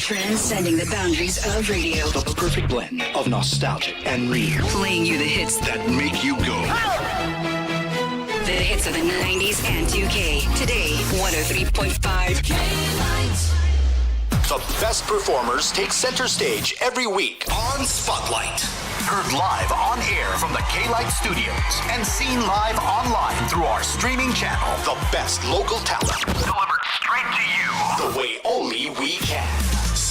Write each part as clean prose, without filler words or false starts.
Transcending the boundaries of radio. The perfect blend of nostalgic and new. Playing you the hits that make you go. The hits of the 90s and 2K. Today, 103.5 K-Light. The best performers take center stage every week on Spotlight. Heard live on air from the K-Light studios and seen live online through our streaming channel. The best local talent delivered straight to you the way only we can.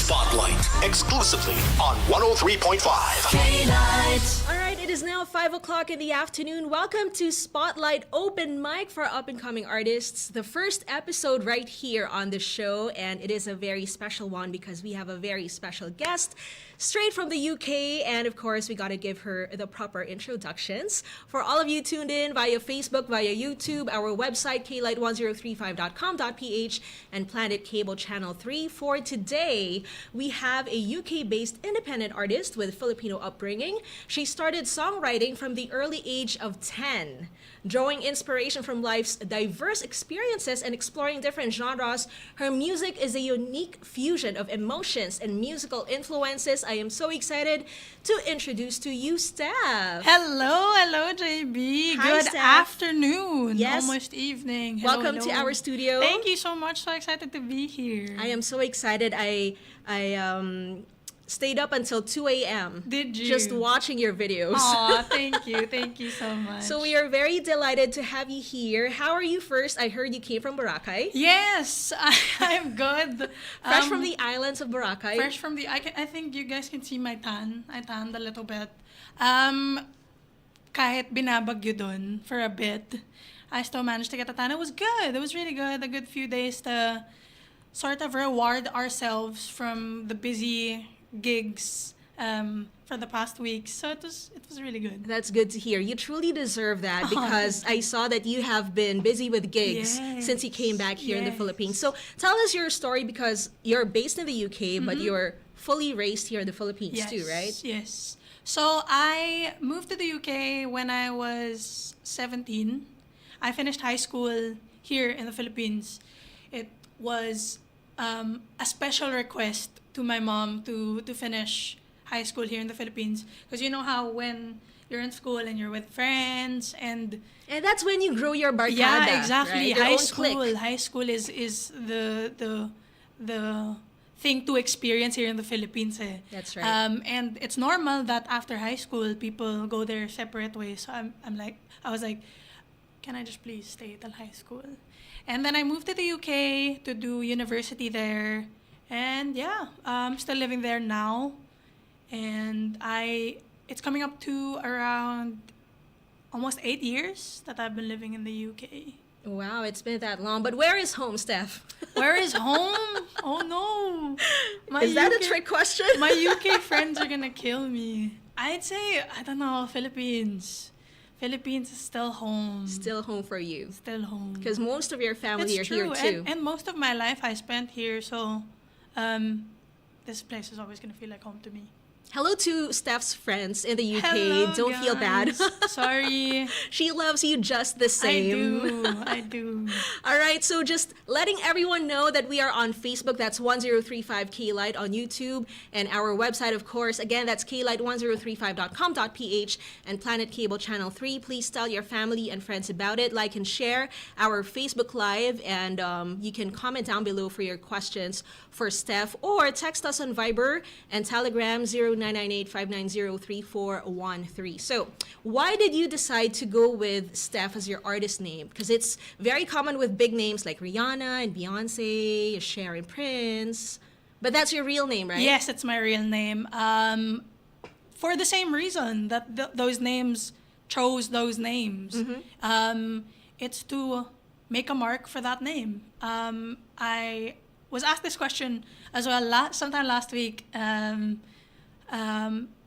Spotlight, exclusively on 103.5 K-Light. All right, it is now 5 o'clock in the afternoon. Welcome to Spotlight Open Mic for up-and-coming artists. The first episode right here on the show, and it is a very special one because we have a very special guest straight from the UK, and of course, we got to give her the proper introductions. For all of you tuned in via Facebook, via YouTube, our website, klight1035.com.ph, and Planet Cable Channel 3. For today, we have a UK-based independent artist with Filipino upbringing. She started songwriting from the early age of 10. Drawing inspiration from life's diverse experiences and exploring different genres, her music is a unique fusion of emotions and musical influences. I am so excited to introduce to you Steph. Hello, JB. Hi, Good Steph. afternoon. Yes. Almost evening. Hello, Welcome to our studio. Thank you so much. So excited to be here. I am so excited. I stayed up until 2 a.m. Did you? Just watching your videos. Aw, thank you. Thank you so much. So we are very delighted to have you here. How are you first? I heard you came from Boracay. Yes, I'm good. Fresh from the islands of Boracay. Fresh from the... I think you guys can see my tan. I tanned a little bit. Kahit binabagyo dun for a bit, I still managed to get a tan. It was good. It was really good. A good few days to sort of reward ourselves from the busy gigs for the past weeks. So it was really good. That's good to hear. You truly deserve that because I saw that you have been busy with gigs since you came back here in the Philippines. So tell us your story because you're based in the UK, but you're fully raised here in the Philippines too, right? Yes. So I moved to the UK when I was 17. I finished high school here in the Philippines. It was a special request to my mom to finish high school here in the Philippines. Because you know how when you're in school and you're with friends and that's when you grow your barkada. Yeah, exactly. Right? Your High own school. clique. High school is the thing to experience here in the Philippines. That's right. And it's normal that after high school people go their separate ways. So I was like, can I just please stay till high school? And then I moved to the UK to do university there. And yeah, I'm still living there now. And it's coming up to around almost 8 years that I've been living in the UK. Wow, it's been that long. But where is home, Steph? Where is home? Oh no. Is that a trick question? My UK friends are gonna kill me. I'd say, I don't know, Philippines. Philippines is still home. Still home for you. Still home. Because most of your family It's are true. here too. And most of my life I spent here, so this place is always gonna feel like home to me. Hello to Steph's friends in the UK. Hello, Don't feel bad. guys. Sorry. She loves you just the same. I do. All right, so just letting everyone know that we are on Facebook. That's 1035 K-Light on YouTube. And our website, of course, again, that's klight1035.com.ph and Planet Cable Channel 3. Please tell your family and friends about it. Like and share our Facebook Live. And you can comment down below for your questions for Steph. Or text us on Viber and Telegram 0998-590-3413. So why did you decide to go with Steph as your artist name? Because it's very common with big names like Rihanna and Beyonce, Cher and Prince. But that's your real name, right? Yes, it's my real name. For the same reason that those names chose those names. It's to make a mark for that name. I was asked this question as well sometime last week.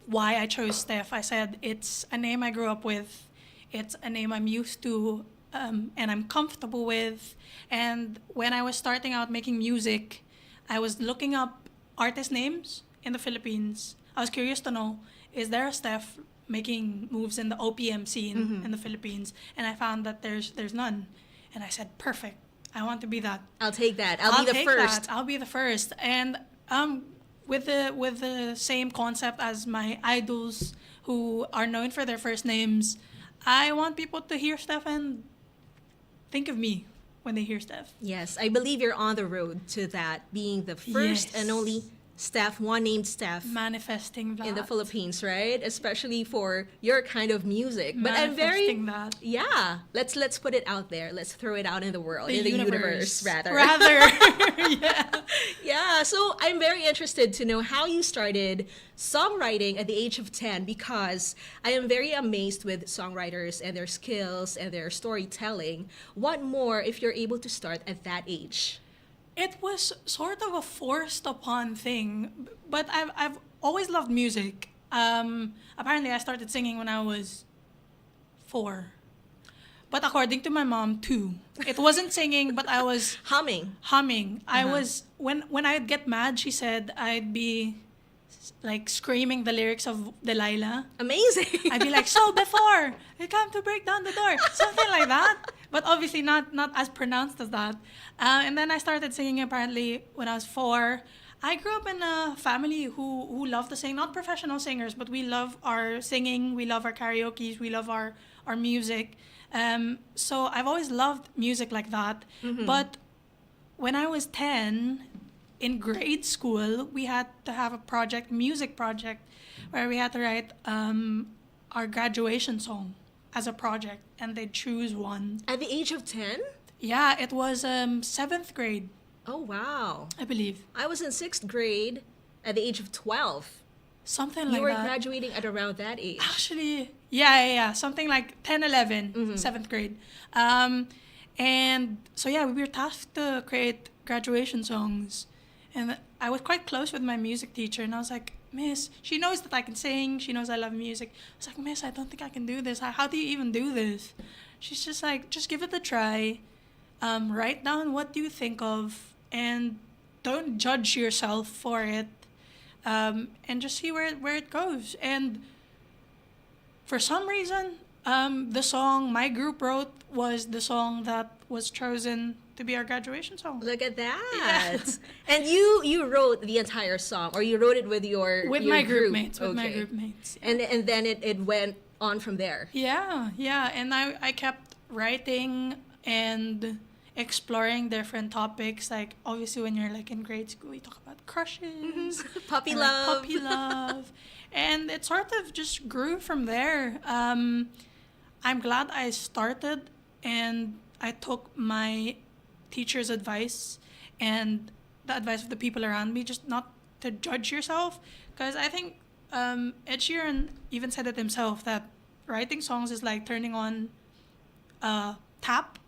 Why I chose Steph. I said it's a name I grew up with. It's a name I'm used to and I'm comfortable with. And when I was starting out making music, I was looking up artist names in the Philippines. I was curious to know, is there a Steph making moves in the OPM scene in the Philippines? And I found that there's none. And I said, perfect. I want to be that. I'll take that. I'll be the first. I'll be the first. And with the same concept as my idols who are known for their first names. I want people to hear Steph and think of me when they hear Steph. Yes, I believe you're on the road to that, being the first Yes. and only Steph, one named Steph Manifesting that. in the Philippines, right? Especially for your kind of music. But I'm very Manifesting that. yeah. Let's put it out there. Let's throw it out in the world, in the universe, rather. Yeah. Yeah, so I'm very interested to know how you started songwriting at the age of 10 because I am very amazed with songwriters and their skills and their storytelling. What more if you're able to start at that age? It was sort of a forced upon thing, but I've always loved music. Apparently, I started singing when I was 4. But according to my mom, 2. It wasn't singing, but I was Humming. humming. I was when I'd get mad, she said I'd be like screaming the lyrics of Delilah. Amazing. I'd be like, so before you come to break down the door, something like that. But obviously not as pronounced as that. And then I started singing apparently when I was 4. I grew up in a family who love to sing, not professional singers, but we love our singing, we love our karaoke's, we love our music. So I've always loved music like that. But when I was 10, in grade school, we had to have a music project, where we had to write our graduation song as a project, and they'd choose one. At the age of 10? Yeah, it was 7th grade, Oh, wow. I believe. I was in 6th grade at the age of 12. Something You like were that. graduating at around that age. Actually, yeah. Something like 10, 11, 7th grade. And so, yeah, we were tasked to create graduation songs. And I was quite close with my music teacher. And I was like, Miss, she knows that I can sing. She knows I love music. I was like, Miss, I don't think I can do this. How do you even do this? She's just like, just give it a try. Write down what you think of. And don't judge yourself for it. And just see where it goes. And for some reason, the song my group wrote was the song that was chosen to be our graduation song. Look at that. And you wrote the entire song, or you wrote it with your My group. group mates. Okay. And then it went on from there. Yeah. And I kept writing and exploring different topics. Like, obviously, when you're like in grade school, you talk about crushes, Puppy and, love. like, puppy love, and it sort of just grew from there. I'm glad I started, and I took my teacher's advice and the advice of the people around me, just not to judge yourself, because I think Ed Sheeran even said it himself that writing songs is like turning on a tap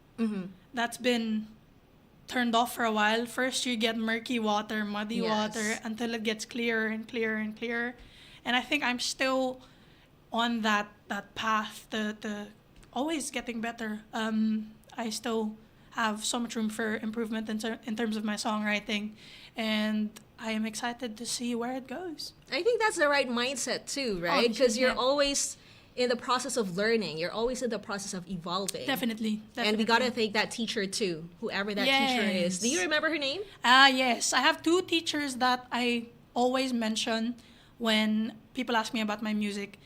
that's been turned off for a while. First you get murky water, muddy Yes. water, until it gets clearer and clearer and clearer. And I think I'm still on that path to always getting better. I still have so much room for improvement in terms of my songwriting, and I am excited to see where it goes. I think that's the right mindset too, right? Because you're yeah. always in the process of learning. You're always in the process of evolving. Definitely. And we gotta thank that teacher too, whoever that teacher is. Do you Yes. remember her name? Yes, I have 2 teachers that I always mention when people ask me about my music.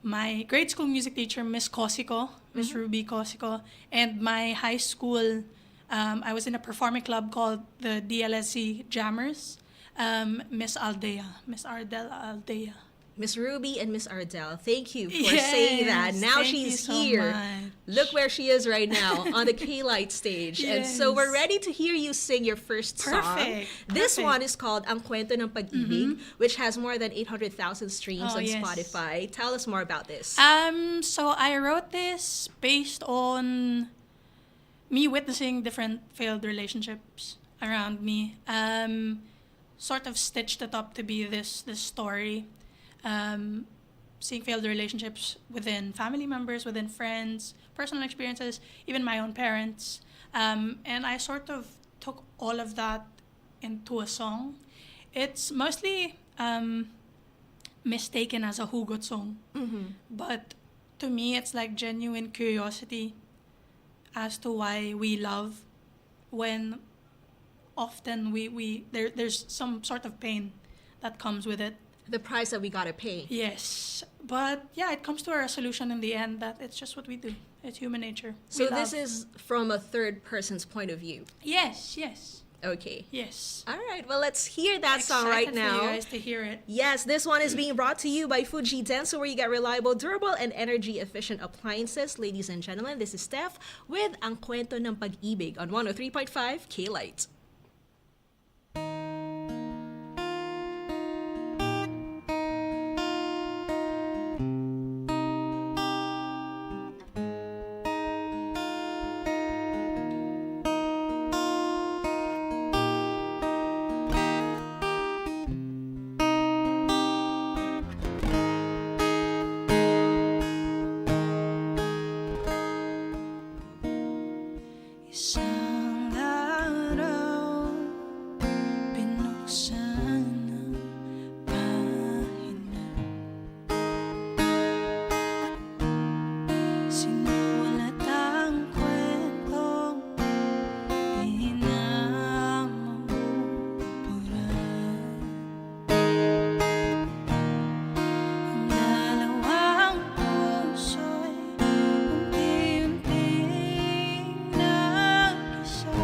My grade school music teacher, Miss Cosico, Miss Ruby Cosico, and my high school, I was in a performing club called the DLSC Jammers, Miss Ardell Aldea. Miss Ruby and Miss Ardell. Thank you for Yes, saying that. Now thank you she's so here. much. Look where she is right now on the K-Light stage. And so we're Yes. ready to hear you sing your first song. Perfect, This perfect. one is called Ang Kwento ng Pag-ibig, which has more than 800,000 streams Oh, on yes. Spotify. Tell us more about this. So I wrote this based on me witnessing different failed relationships around me. Sort of stitched it up to be this story. Seeing failed relationships within family members, within friends, personal experiences, even my own parents. And I sort of took all of that into a song. It's mostly mistaken as a hugot song. But to me, it's like genuine curiosity as to why we love when often there's some sort of pain that comes with it. The price that we gotta pay. Yes, but yeah, it comes to a resolution in the end that it's just what we do. It's human nature. So We this love. is from a third person's point of view. Yes. Okay. Yes. All right. Well, let's hear that song right Excited now. for you guys to hear it. Yes, this one is being brought to you by Fuji Denso, where you get reliable, durable, and energy-efficient appliances. Ladies and gentlemen, this is Steph with Ang Kwento ng Pag-ibig on 103.5 K-Light. Isang araw, binuksan ang pahina. Sinulat ang kwentong di na mabuburan. Ang dalawang puso'y unti-unting nag-isa.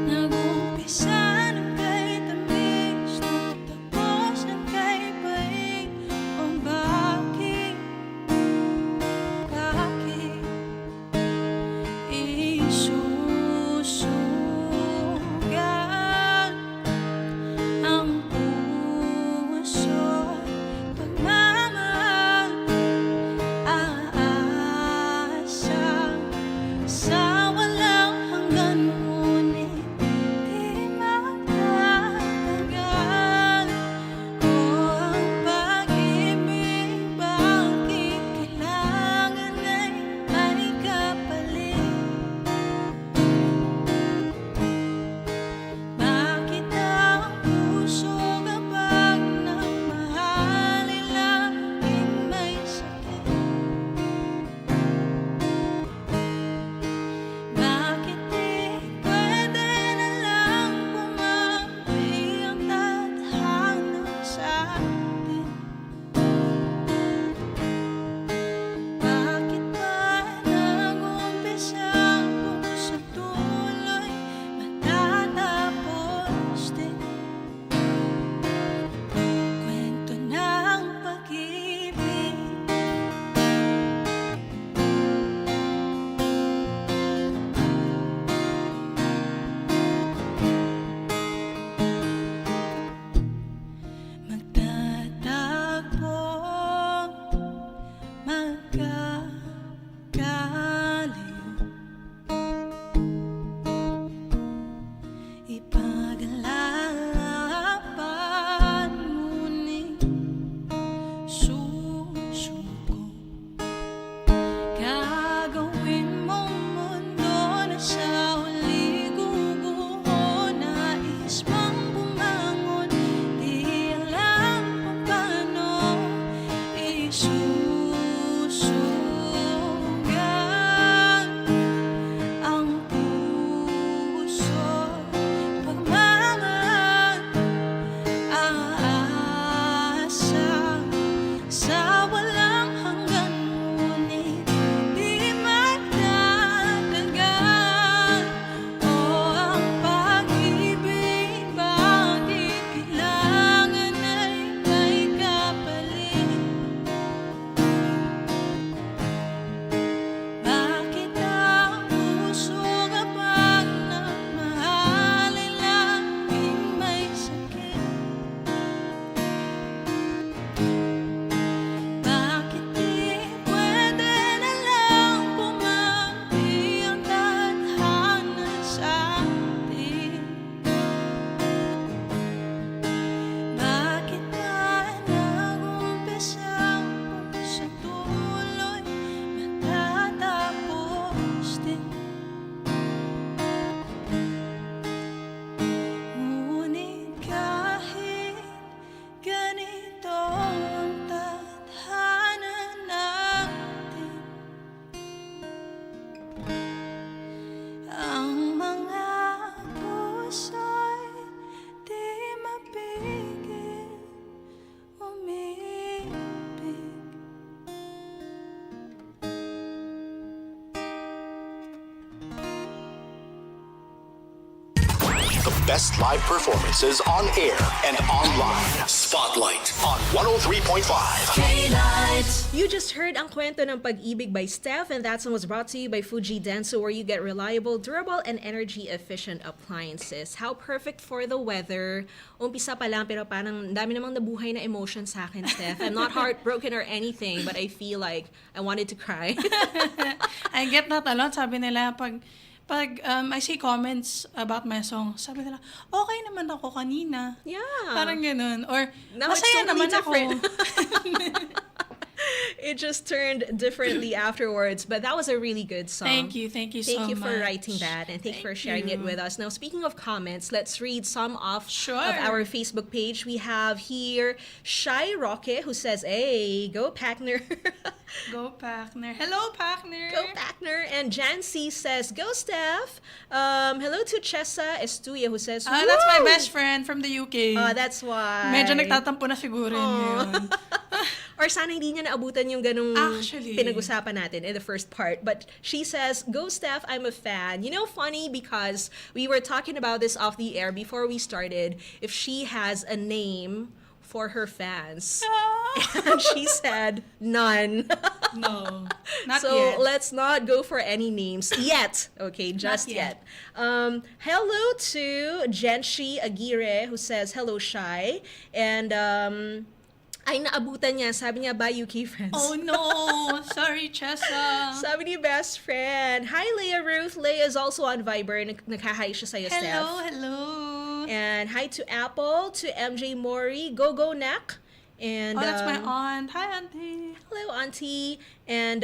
Nag-umpisa ng kay tamis, nagtapos ng kay paig. O bakit isusugat ang puso't pagmamahal? Aasa sa walang hanggan, ngunit di magtatagal. O ang pag-ibig, bakit kailangan ay may kapalit? Bakit ang puso kapag nagmahal ay laging may sakit? Bakit di pwede na lang pumawi ang tadhana sa atin? Bakit ba nag-umpisa ang puso't tuloy matatapos din? Kwento ng pag-ibig. Magtatagpo, magkakalayo, ipag-alalapan, ngunit susuko. Gagawin mong mundo na sa huli guguho. Nais mong bumangon, di alam kung paano isusugat ang puso't pagmamahal. Aasa sa walang hanggan, ngunit di magtatagal. O ang pag-ibig, bakit kailangan ay may kapalit? best live performances on air and online. Spotlight on 103.5. You just heard Ang Kwento ng Pag-ibig by Steph, and that song was brought to you by Fuji Denso, where you get reliable, durable, and energy-efficient appliances. How perfect for the weather. Umpisa pa lang, pero parang dami namang nabuhay na emotion sa akin, Steph. I'm not heartbroken or anything, but I feel like I wanted to cry. I get that a lot. Sabi nila, pag I see comments about my song, sabi nila, okay naman ako kanina. Yeah. Parang ganun. Or, Now it's masaya totally naman ako. It just turned differently afterwards, but that was a really good song. Thank you so much. Thank you for writing that, and thank you for sharing it with us. Now, speaking of comments, let's read some of our Facebook page. We have here Shy Roque, who says, "Hey, go Packner." Go Packner. Hello, Packner. Go Packner. And Jancy says, "Go Steph." Hello to Chessa Estuya, who says, "Woo!" That's my best friend from the UK. That's why. Medyo nagtatampo na siguro yun. Or sana hindi niya naabutan yung ganung Actually, pinag-usapan natin in the first part. But she says, "Go Steph, I'm a fan." You know, funny because we were talking about this off the air before we started, if she has a name for her fans. And she said, none. No, not So yet. let's not go for any names yet. Okay, just Not yet. Hello to Jenshi Aguirre, who says, "Hello, Shy." And ay naabutan niya, sabi niya, "Bye, UK friends." Oh no! Sorry, Chessa. Sabi ni best friend. Hi, Leah Ruth. Leah is also on Viber. Nagka-hi siya sa'yo, Steph. Hello. And hi to Apple, to MJ Mori. Go, Nak. And, that's my aunt. Hi, auntie. Hello, Auntie. And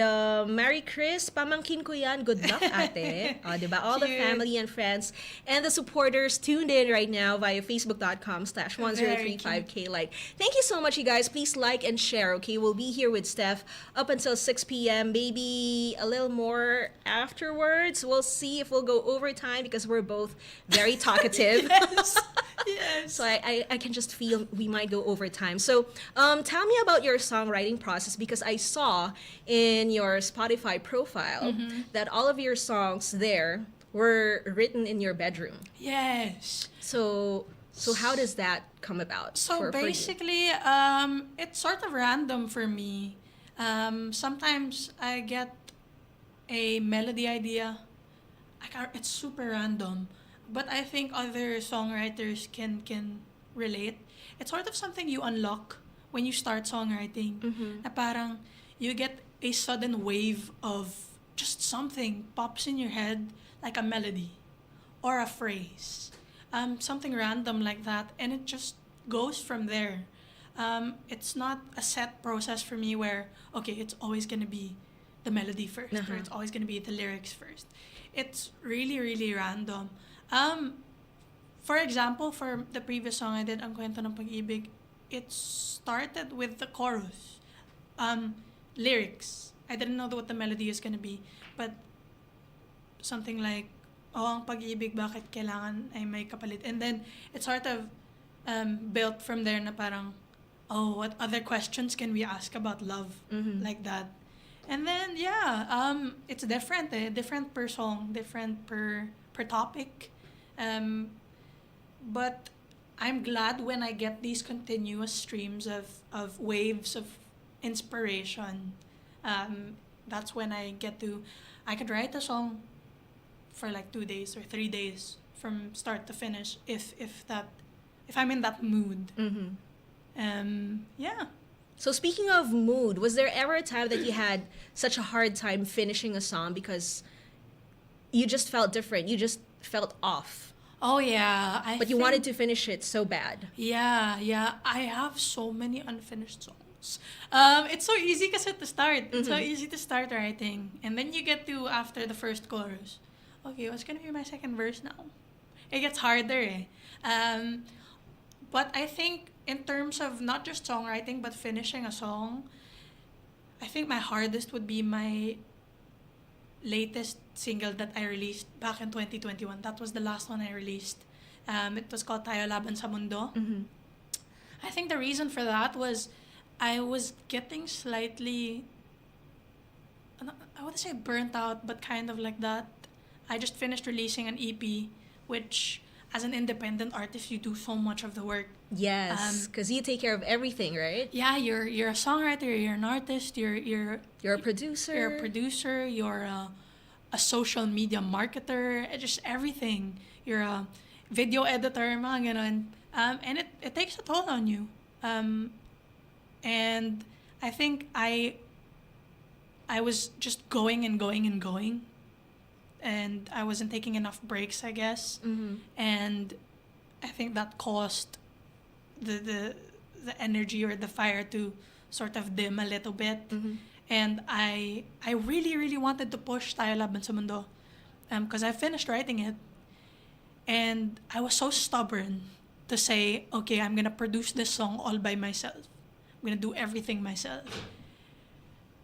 Mary Chris, pamangkin ko yan. Good luck, ate. Diba? All the Cute. family and friends and the supporters tuned in right now via facebook.com/1035KLight. Thank you so much, you guys. Please like and share, okay? We'll be here with Steph up until 6 p.m., maybe a little more afterwards. We'll see if we'll go overtime because we're both very talkative. Yes. So I can just feel we might go overtime. So tell me about your songwriting process, because I saw in your Spotify profile that all of your songs there were written in your bedroom. Yes. So how does that come about? So for you? basically, it's sort of random for me. Sometimes I get a melody idea. It's super random, but I think other songwriters can relate. It's sort of something you unlock when you start songwriting. Na parang you get a sudden wave of just something pops in your head, like a melody or a phrase. Something random like that, and it just goes from there. It's not a set process for me where, okay, it's always going to be the melody first, or it's always going to be the lyrics first. It's really, really random. For example, for the previous song I did, Ang Kwento ng Pag-ibig, it started with the chorus. Lyrics. I didn't know what the melody is going to be, but something like, "Oh, ang pag-ibig, bakit kailangan ay may kapalit?" And then it sort of built from there na parang, oh, what other questions can we ask about love? Like that. And then, it's different different per song, different per topic. But I'm glad when I get these continuous streams of waves of inspiration. That's when I could write a song for like 2 days or 3 days from start to finish if I'm in that mood. So speaking of mood, was there ever a time that you had such a hard time finishing a song because you just felt different, you just felt off, Oh yeah, but you wanted to finish it so bad? Yeah. I have so many unfinished songs. It's so easy kasi to start. It's so easy to start writing, and then you get to after the first chorus. Okay, what's gonna be my second verse now? It gets harder. But I think in terms of not just songwriting but finishing a song, I think my hardest would be my latest single that I released back in 2021. That was the last one I released. It was called Tayo Laban sa Mundo. I think the reason for that was I was getting slightly, I wouldn't say burnt out, but kind of like that. I just finished releasing an EP, which as an independent artist, you do so much of the work. Yes, because you take care of everything, right? Yeah, you're a songwriter, you're an artist, you're You're a producer. you're a producer, you're a social media marketer, just everything. You're a video editor, mga ganun. And it takes a toll on you. And I think I was just going and going and going. And I wasn't taking enough breaks, I guess. And I think that caused the energy or the fire to sort of dim a little bit. And I really, really wanted to push Tayo Laban sa Mundo. Because I finished writing it. And I was so stubborn to say, okay, I'm gonna produce this song all by myself. I'm gonna do everything myself.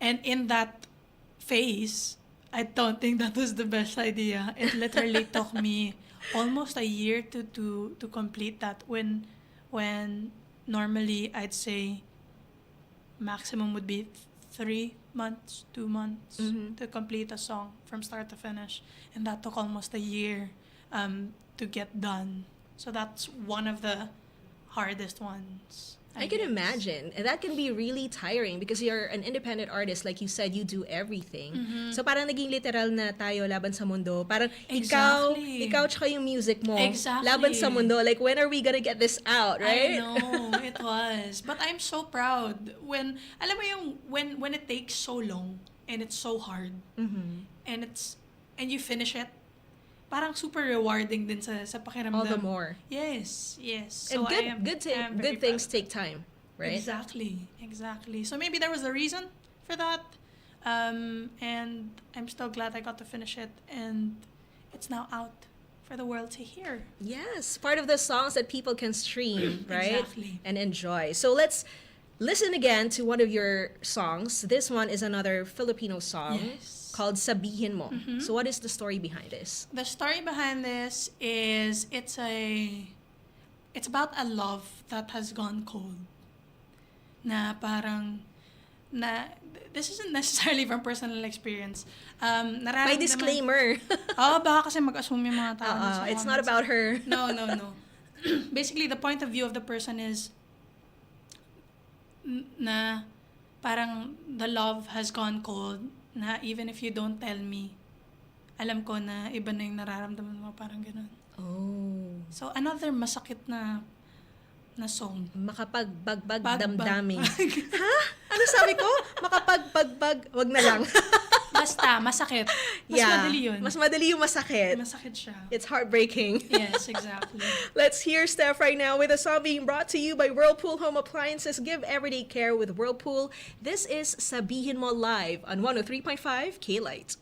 And in that phase, I don't think that was the best idea. It literally took me almost a year to complete that when normally I'd say maximum would be 3 months, 2 months to complete a song from start to finish. And that took almost a year to get done. So that's one of the hardest ones. I can guess. imagine. And that can be really tiring because you're an independent artist. Like you said, you do everything. So parang naging literal na tayo laban sa mundo. Parang Exactly. ikaw tsaka yung music mo. Exactly. Laban sa mundo. Like, when are we gonna get this out, right? I know, it was. But I'm so proud when, alam mo yung, when it takes so long and it's so hard and you finish it, parang super rewarding din sa pakiramdam. All the more. Yes. And So I am very good things proud. take time, right? Exactly. So maybe there was a reason for that. And I'm still glad I got to finish it. And it's now out for the world to hear. Yes, part of the songs that people can stream, right? Exactly. And enjoy. So let's listen again to one of your songs. This one is another Filipino song called Sabihin Mo. So what is the story behind this? The story behind this is it's about a love that has gone cold. Na parang this isn't necessarily from personal experience. By disclaimer. Baka kasi mag-assume yung mga tao. na sa It's not comments. about her. No. Basically, the point of view of the person is na parang the love has gone cold, na even if you don't tell me, alam ko na iba na yung nararamdaman mo, parang ganun. Oh. So, another masakit na song. Makapagbagbag Bagbag. damdamin. Ha? Ano sabi ko? Makapagbagbag, wag na lang. Basta, masakit. Mas madali yun. Mas madali yung masakit. Masakit siya. It's heartbreaking. Yes, exactly. Let's hear Steph right now with a song being brought to you by Whirlpool Home Appliances. Give everyday care with Whirlpool. This is Sabihin Mo live on 103.5 K-Light.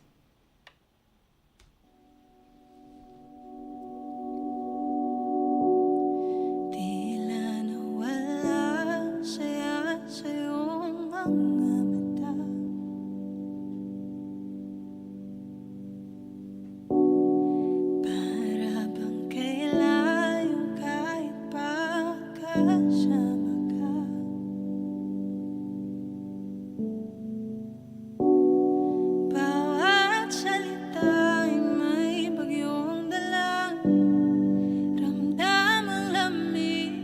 Tila nawala saya sa iyong mga mata. Para bang kailayo kahit pagkasama ka. Bawat salita ay may bagyong dala. Ramdam ang lamig,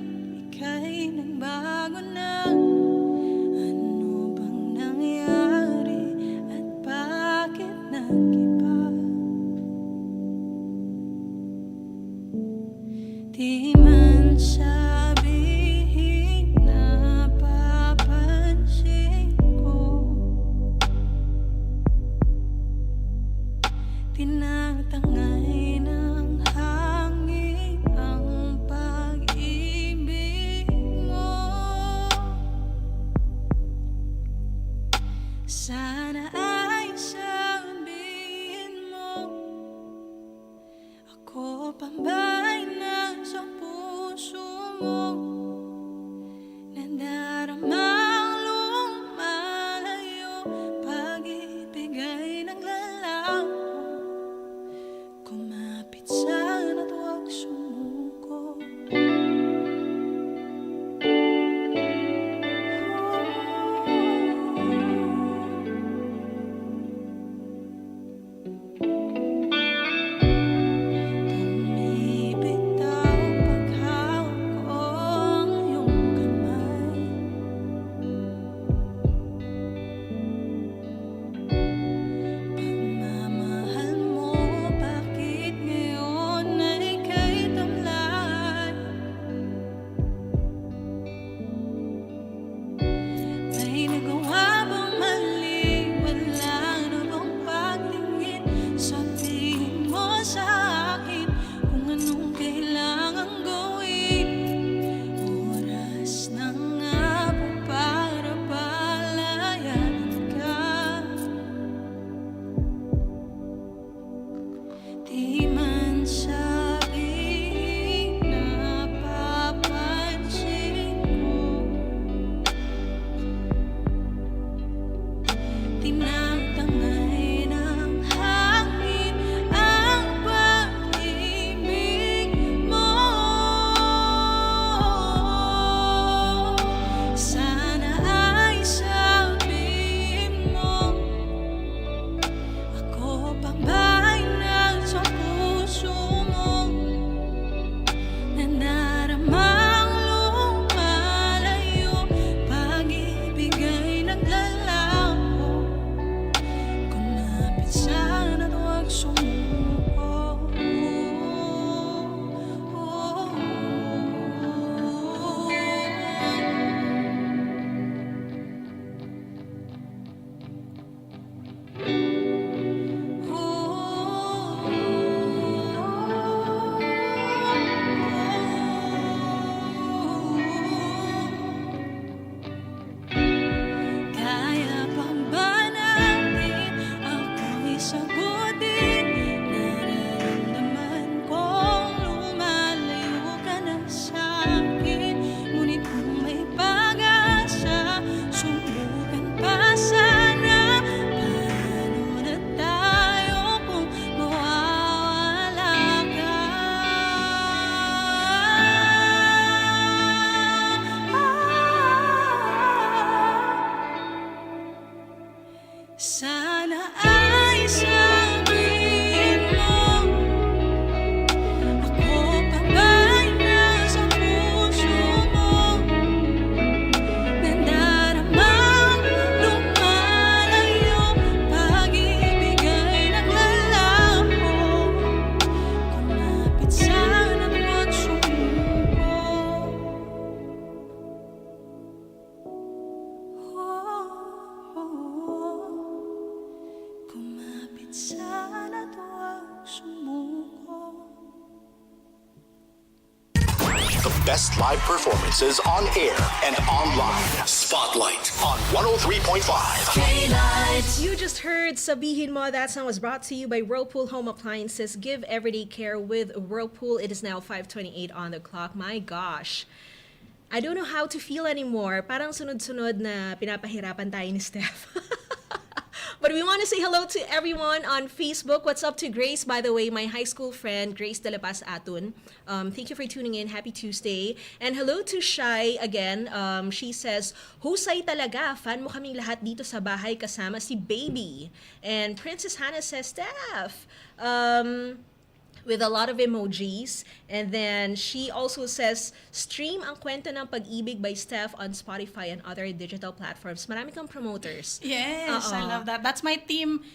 ika'y nagbago na. Ano bang nangyari at bakit nag-iba? Di man sabihin napapansin ko. Tinatangay ng hangin ang pag-ibig mo. Sana ay sabihin mo, ako pa ba'y nasa puso mo? Nadaramang lumalayo, pag-ibig ay naglalaho. Kumapit sana't huwag sumuko. tuwag sumuko. Kaya pa ba natin ako'y sagutin? Nararamdaman kong lumalayo ka na sa'kin. Ngunit kung may pag-asa, subukan pa sana. Paano na tayo kung mawawala ka? Sana ay sabihin mo, ako pa ba'y nasa puso mo? Nandaramang lumalayo, pag-ibig ay naglalaho. Kumapit sana at sumuko. Kumapit sana at huwag sumuko. The best live performances on air and online. Spotlight on 103.5. You just heard Sabihin Mo. That song was brought to you by Whirlpool Home Appliances. Give everyday care with Whirlpool. It is now 5:28 on the clock. My gosh. I don't know how to feel anymore. Parang sunod-sunod na pinapahirapan tayo ni Steph. But we want to say hello to everyone on Facebook. What's up to Grace, by the way, my high school friend, Grace De La Paz Atun. Thank you for tuning in. Happy Tuesday. And hello to Shai again. She says, husay talaga. Fan mo kaming lahat dito sa bahay kasama si Baby. And Princess Hannah says, Steph. With a lot of emojis. And then she also says, stream ang Kwento ng Pag-ibig by Steph on Spotify and other digital platforms. Marami kang promoters. Yes, I Oo. love that. That's my team,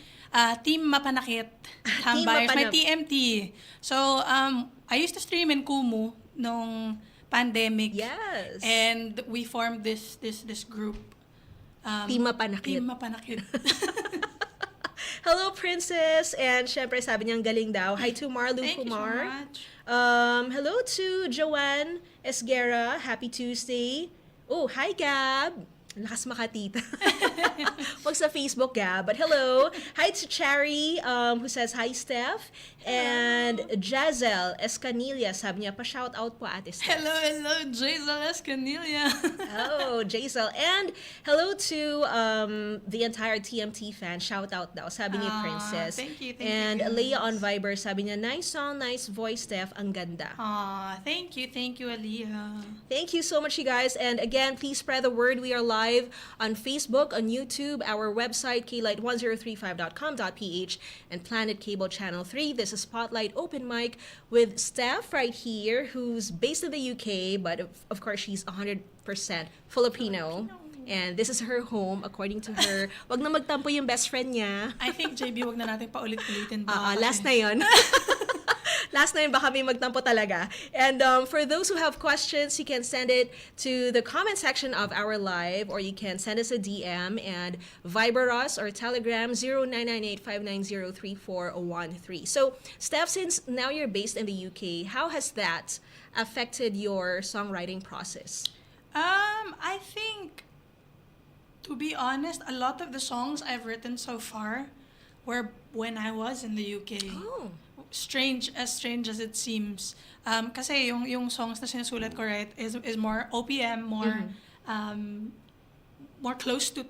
Team Mapanakit. Team Tambayers, my Mapanap- TMT. So, I used to stream in Kumu nung pandemic. Yes. And we formed this group. Team Mapanakit. Team Mapanakit. Hello, Princess! And syempre, sabi niyang galing daw. Hi to Marlu Thank you so Kumar. much. Hello to Joanne Esguera. Happy Tuesday. Oh, hi, Gab. Ang lakas makatita. Wag sa Facebook, Gab. But hello. Hi to Cherry, who says, hi, Steph. And Jazel Escanilla, sabi niya, pa-shout out po, Ate Steph. Hello, Jazel Escanilla. Oh, Jazel. And hello to the entire TMT fan. Shout out daw, sabi ni Princess. Thank you, And Venus. Leia on Viber, sabi niya, nice song, nice voice, Steph. Ang ganda. Thank you, Aliyah. Thank you so much, you guys. And again, please spread the word. We are live on Facebook, on YouTube, our website, klight1035.com.ph, and Planet Cable Channel 3. This is Spotlight Open Mic with Steph right here, who's based in the UK, but of course, she's 100% Filipino. And this is her home, according to her. Wag na magtampo yung best friend niya. I think, JB, wag na natin paulit-ulitin pa. Last na yun. Last na yun, baka may magtampo talaga. And for those who have questions, you can send it to the comment section of our live, or you can send us a DM and Viber us or Telegram 0998-590-3413. So, Steph, since now you're based in the UK, how has that affected your songwriting process? I think, to be honest, a lot of the songs I've written so far were when I was in the UK. Oh. Strange as it seems. Kasi yung songs na sinusulat ko, right, is more OPM, more more close to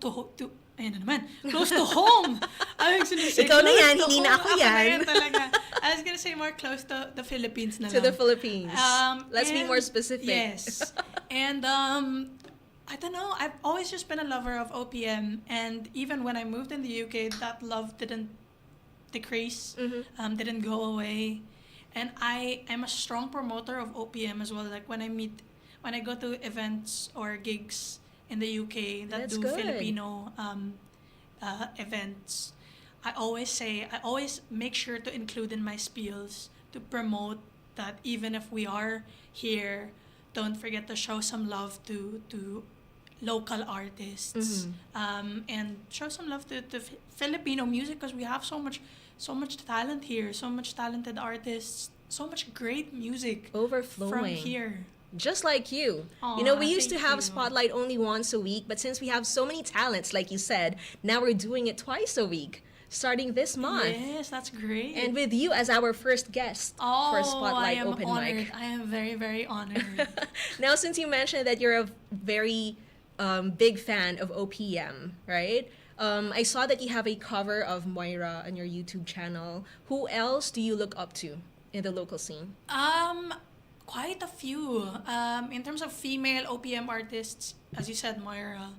ayun na naman, close to home. I was gonna say Ikaw na close yan, to hindi na home. ako yan. Na talaga. I was gonna say more close to the Philippines na To the lang. Philippines. Let's be And- more specific. Yes. And I don't know, I've always just been a lover of OPM, and even when I moved in the UK, that love didn't decrease, didn't go away. And I am a strong promoter of OPM as well. Like when I go to events or gigs in the UK that That's do good. Filipino events, I always make sure to include in my spiels to promote that even if we are here, don't forget to show some love to local artists, and show some love to Filipino music, because we have so much talent here, so much talented artists, so much great music Overflowing. from here. Just like you. Aw, We used to thank have you. Spotlight only once a week, but since we have so many talents, like you said, now we're doing it twice a week, starting this month. Yes, that's great. And with you as our first guest for Spotlight I am Open honored. Mic. I am very, very honored. Now, since you mentioned that you're a very big fan of OPM, right? I saw that you have a cover of Moira on your YouTube channel. Who else do you look up to in the local scene? Quite a few. In terms of female OPM artists, as you said, Moira,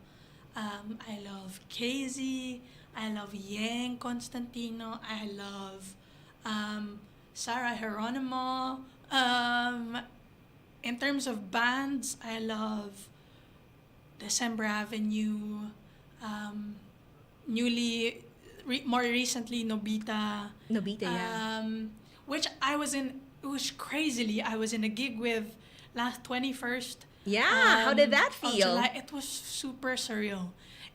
I love KZ, I love Yang Constantino, I love Sarah Geronimo. In terms of bands, I love December Avenue, more recently, Nobita. Nobita, yeah. Which I was in, I was in a gig with last 21st. Yeah, how did that of feel? July. It was super surreal.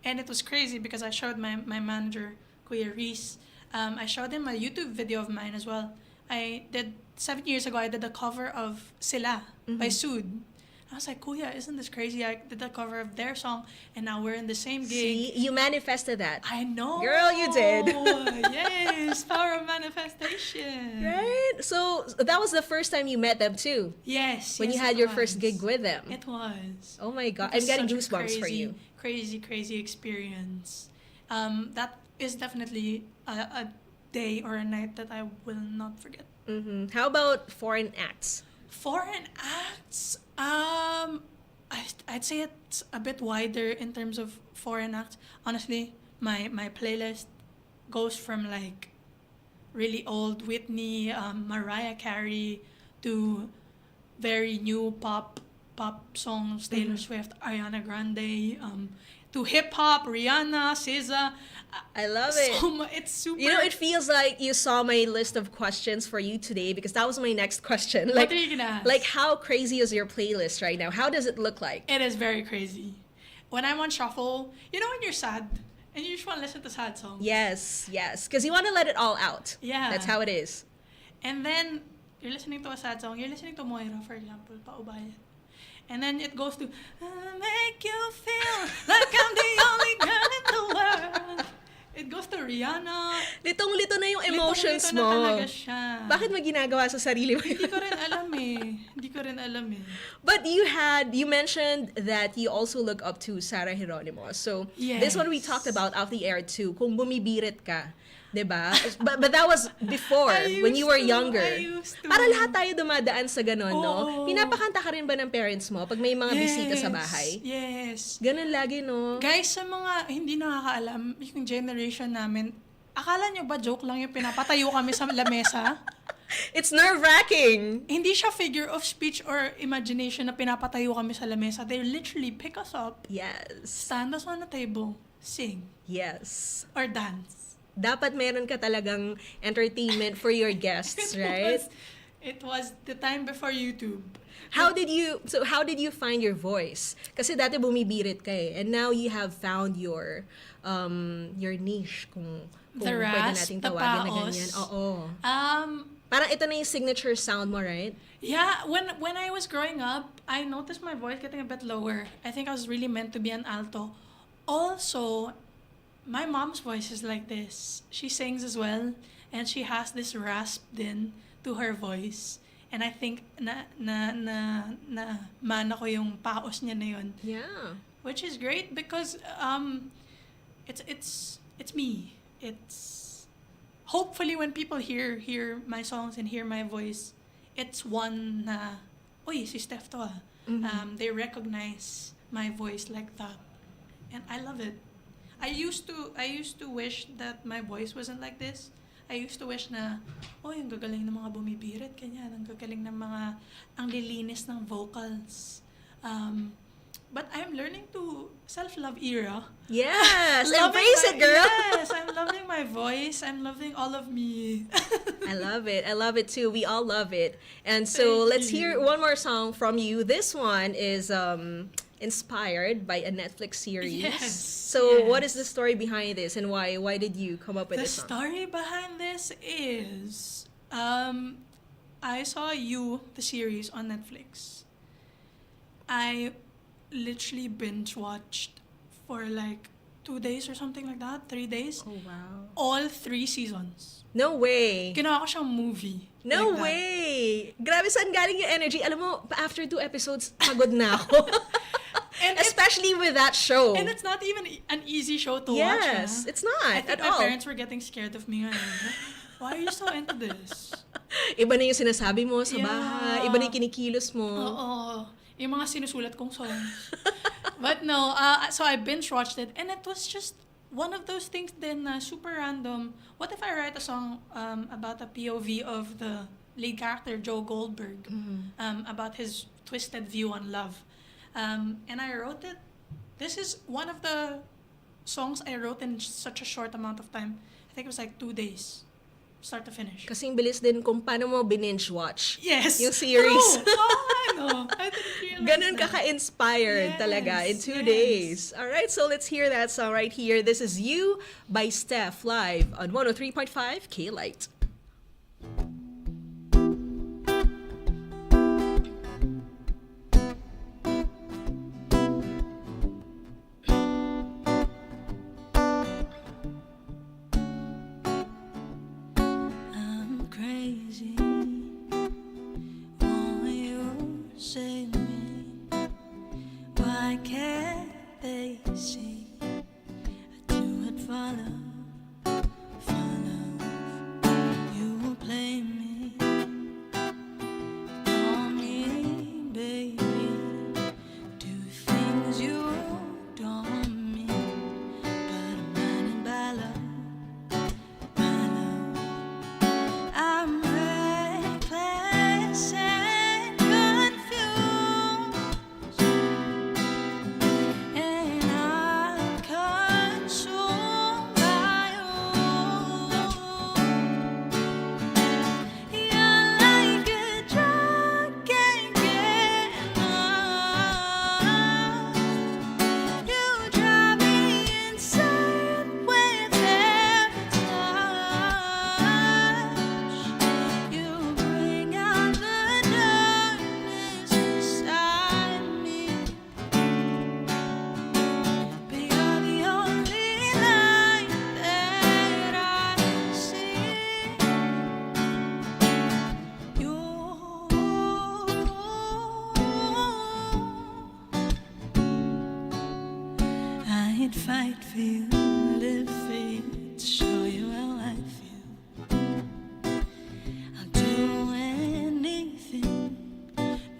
And it was crazy because I showed my manager, Kuya Reese, I showed him a YouTube video of mine as well. 7 years ago, I did a cover of Sila by Sood. I was like, Kuya, isn't this crazy? I did a cover of their song, and now we're in the same gig. See, you manifested that. I know. Girl, you did. Yes, power of manifestation. Right? So that was the first time you met them too. Yes. When yes, you had it your was. first gig with them. It was. Oh my god. It was I'm getting such a goosebumps for you. Crazy experience. That is definitely a day or a night that I will not forget. How about foreign acts? Foreign acts, I'd say it's a bit wider in terms of foreign acts. Honestly, my playlist goes from like really old Whitney, Mariah Carey, to very new pop songs, Taylor Swift, Ariana Grande, to hip hop, Rihanna, SZA. I love it. It's super. It feels like you saw my list of questions for you today, because that was my next question. What are you gonna ask? Like, how crazy is your playlist right now? How does it look like? It is very crazy. When I'm on shuffle, when you're sad and you just want to listen to sad songs. Yes, because you want to let it all out. Yeah. That's how it is. And then you're listening to a sad song. You're listening to Moira, for example, Paubayan. And then it goes to, I make you feel like I'm the only girl in the world. It goes to Rihanna. Litong-lito na yung emotions Litong-lito mo. na talaga siya. Bakit mo ginagawa sa sarili mo? Hindi ko rin alam eh. But you mentioned that you also look up to Sarah Geronimo. So, this one we Yes. talked about off the air too. Kung bumibirit ka. Diba? But that was before, when you were younger. I used to. Para lahat tayo dumadaan sa ganon, no? Oo. Pinapakanta ka rin ba ng parents mo pag may mga bisita sa bahay? Yes. Ganon lagi, no? Guys, sa mga hindi nakakaalam, yung generation namin, akala nyo ba joke lang yung pinapatayo kami sa lamesa? It's nerve-wracking. Hindi siya figure of speech or imagination na pinapatayo kami sa lamesa. They literally pick us up, Yes. stand us on a table, sing, Yes. or dance. Dapat meron ka talagang entertainment for your guests, right? It was the time before YouTube. How did you find your voice? Kasi dati bumibirit ka eh. And now you have found your niche, kung The pwede rasp, nating the tawagin na paos. ganyan. Oo. Um, Parang ito na yung signature sound mo, right? Yeah, when I was growing up, I noticed my voice getting a bit lower. I think I was really meant to be an alto. Also, my mom's voice is like this. She sings as well, and she has this rasp din to her voice. And I think na mana ko yung paos niya na yun. Yeah. Which is great because it's me. It's hopefully when people hear my songs and hear my voice, it's one na, oy, si Steph to ah. They recognize my voice like that, and I love it. I used to wish that my voice wasn't like this. I used to wish na, ang gagaling ng mga bumibirit, ganyan, ang gagaling ng mga, ang lilinis ng vocals. But I'm learning to self-love era. Yes! Loving Embrace it, girl! Yes, I'm loving my voice. I'm loving all of me. I love it. I love it too. We all love it. And so Thank let's you. hear one more song from you. This one is inspired by a Netflix series. Yes, So yes. what is the story behind this and why? Why did you come up with The this song? story behind this is I saw the series on Netflix. I literally binge watched for like 2 days or something like that, 3 days. Oh wow. All 3 seasons. No way. Ginawa ko siyang movie. No like that. way! Grabe, saan galing yung energy? Alam mo, after 2 episodes, pagod na ako. And Especially with that show. And it's not even an easy show to watch. Yes, ah. it's not I think at my all. parents were getting scared of me ngayon. Why are you so into this? Iba na yung sinasabi mo sa Yeah. bahay. Iba na yung kinikilos mo. Oo. Yung mga sinusulat kong songs. But no, so I binge watched it and it was just one of those things then super random. What if I write a song about the POV of the lead character, Joe Goldberg, about his twisted view on love? And I wrote it. This is one of the songs I wrote in such a short amount of time. I think it was like 2 days, start to finish. Kasing bilis din kung paano mo binge watch. Yes. Yung series. True. Oh, I know. I didn't realize Ganun that. kaka-inspired Yes, talaga in 2 yes. days. All right, so let's hear that song right here. This is You by Steph live on 103.5 K-Light. I'm crazy. Won't you save me? Why can't they see? I do it for love, for love. You will play me, call me baby. Do things you don't mean, but I'm blinded by love, by love. I'm reckless and confused, and I'm consumed by you. You're like a drug, can't get enough. You drive me insane with every touch. You bring out the darkness inside me. But you're the only light that I see. I'd fight for you, live for you, to show you how I feel. I'll do anything.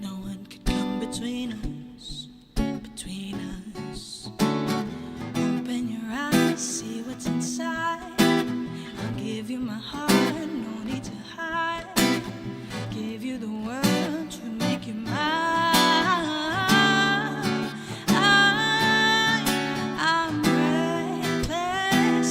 No one could come between us, between us. Open your eyes, see what's inside. I'll give you my heart, no need to hide. Give you the world to make you mine. I'm reckless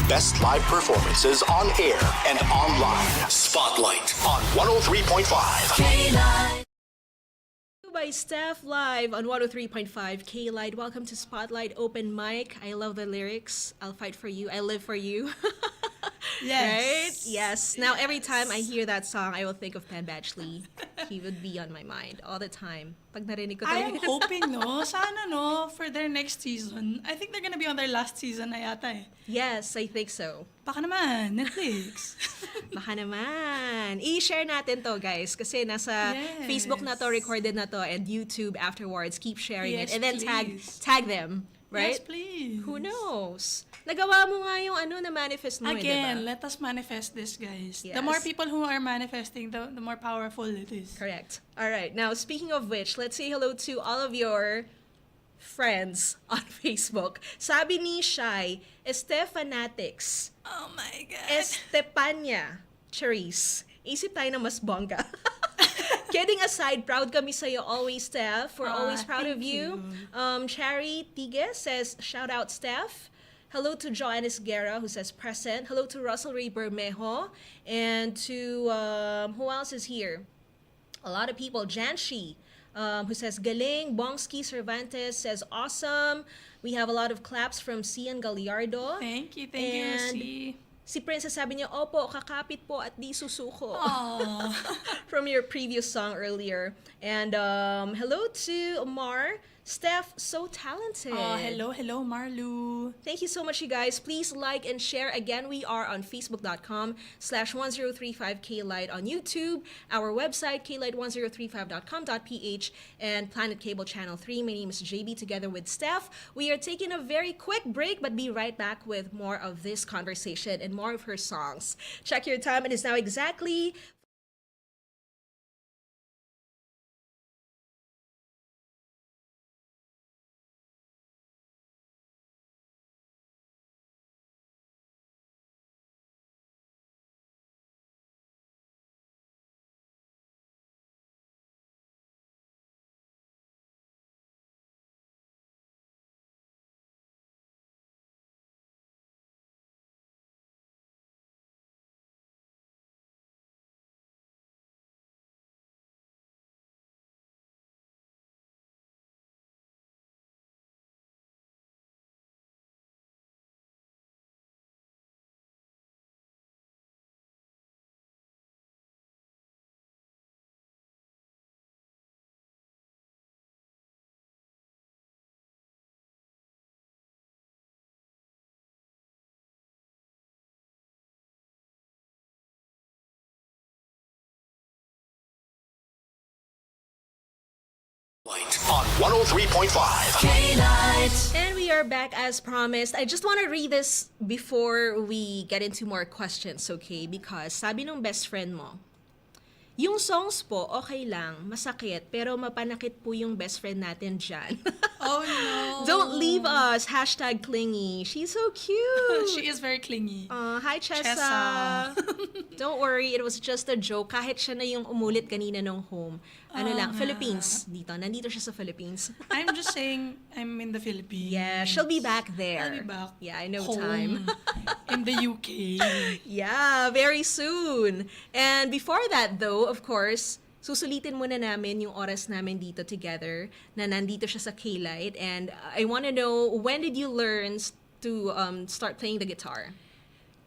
best live performances on air and online. Spotlight on 103.5. By Steph live on 103.5 K-Light. Welcome to Spotlight Open Mic. I love the lyrics. I'll fight for you. I live for you. Yes. Right? Yes. Now, every time I hear that song, I will think of Penn Badgley. He would be on my mind all the time. Pag narinig ko I am talaga. hoping, sana, for their next season. I think they're gonna be on their last season na yata eh. Yes, I think so. Baka naman, Netflix. Baka naman. I-share natin to, guys. Kasi nasa Yes. Facebook na to, recorded na to, and YouTube afterwards. Keep sharing Yes, it. And then please. tag them. Right? Yes, please. Who knows? Nagawa mo nga yung na-manifest mo Again, diba? let us manifest this, guys. Yes. The more people who are manifesting, the more powerful it is. Correct. All right. Now, speaking of which, let's say hello to all of your friends on Facebook. Sabi ni Shai, Estefanatics, Oh my God. Estepania, Cherise. Isip tayo na mas bongga. Kidding aside, proud kami sa'yo always, Steph. We're always proud of thank you. Cherry Tigue says, shout out, Steph. Hello to Joannis Guerra, who says present. Hello to Russell Ray Bermejo. And to, who else is here? A lot of people. Janshi, who says galing. Bongski Cervantes says awesome. We have a lot of claps from Cian Gallardo. Thank you, And C. si Princess sabi niya, opo, kakapit po at di susuko. Aww. From your previous song earlier. And hello to Mar. Steph, so talented. Oh, hello, Marlu. Thank you so much, you guys. Please like and share. Again, we are on facebook.com/1035KLight, on YouTube, our website, klight1035.com.ph, and Planet Cable Channel 3. My name is JB, together with Steph. We are taking a very quick break, but be right back with more of this conversation and more of her songs. Check your time. It is now exactly On 103.5. And we are back as promised. I just want to read this before we get into more questions, okay? Because sabi nung best friend mo, yung songs po, okay lang, masakit, pero mapanakit po yung best friend natin dyan. Oh no. Don't leave us. #clingy. She's so cute. She is very clingy. Hi, Chessa. Chessa. Don't worry, it was just a joke. Kahit siya na yung umulit kanina nung home. Philippines. Nandito siya sa Philippines. I'm just saying I'm in the Philippines. Yeah, she'll be back there. I'll be back. Yeah, I know home time. in the UK. Yeah, very soon. And before that though, of course, susulitin muna namin yung oras namin dito together na nandito siya sa K-Light. And I want to know, when did you learn to start playing the guitar?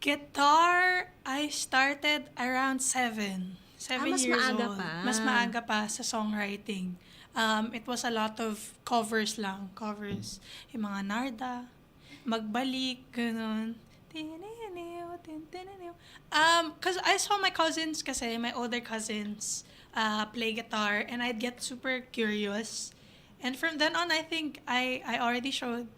Guitar, I started around 7 mas years maaga old. pa. Mas maaga pa sa songwriting. It was a lot of covers lang. Covers. Yung mga Narda, Magbalik, ganun. Because I saw my cousins kasi, my older cousins, play guitar, and I'd get super curious. And from then on, I think I already showed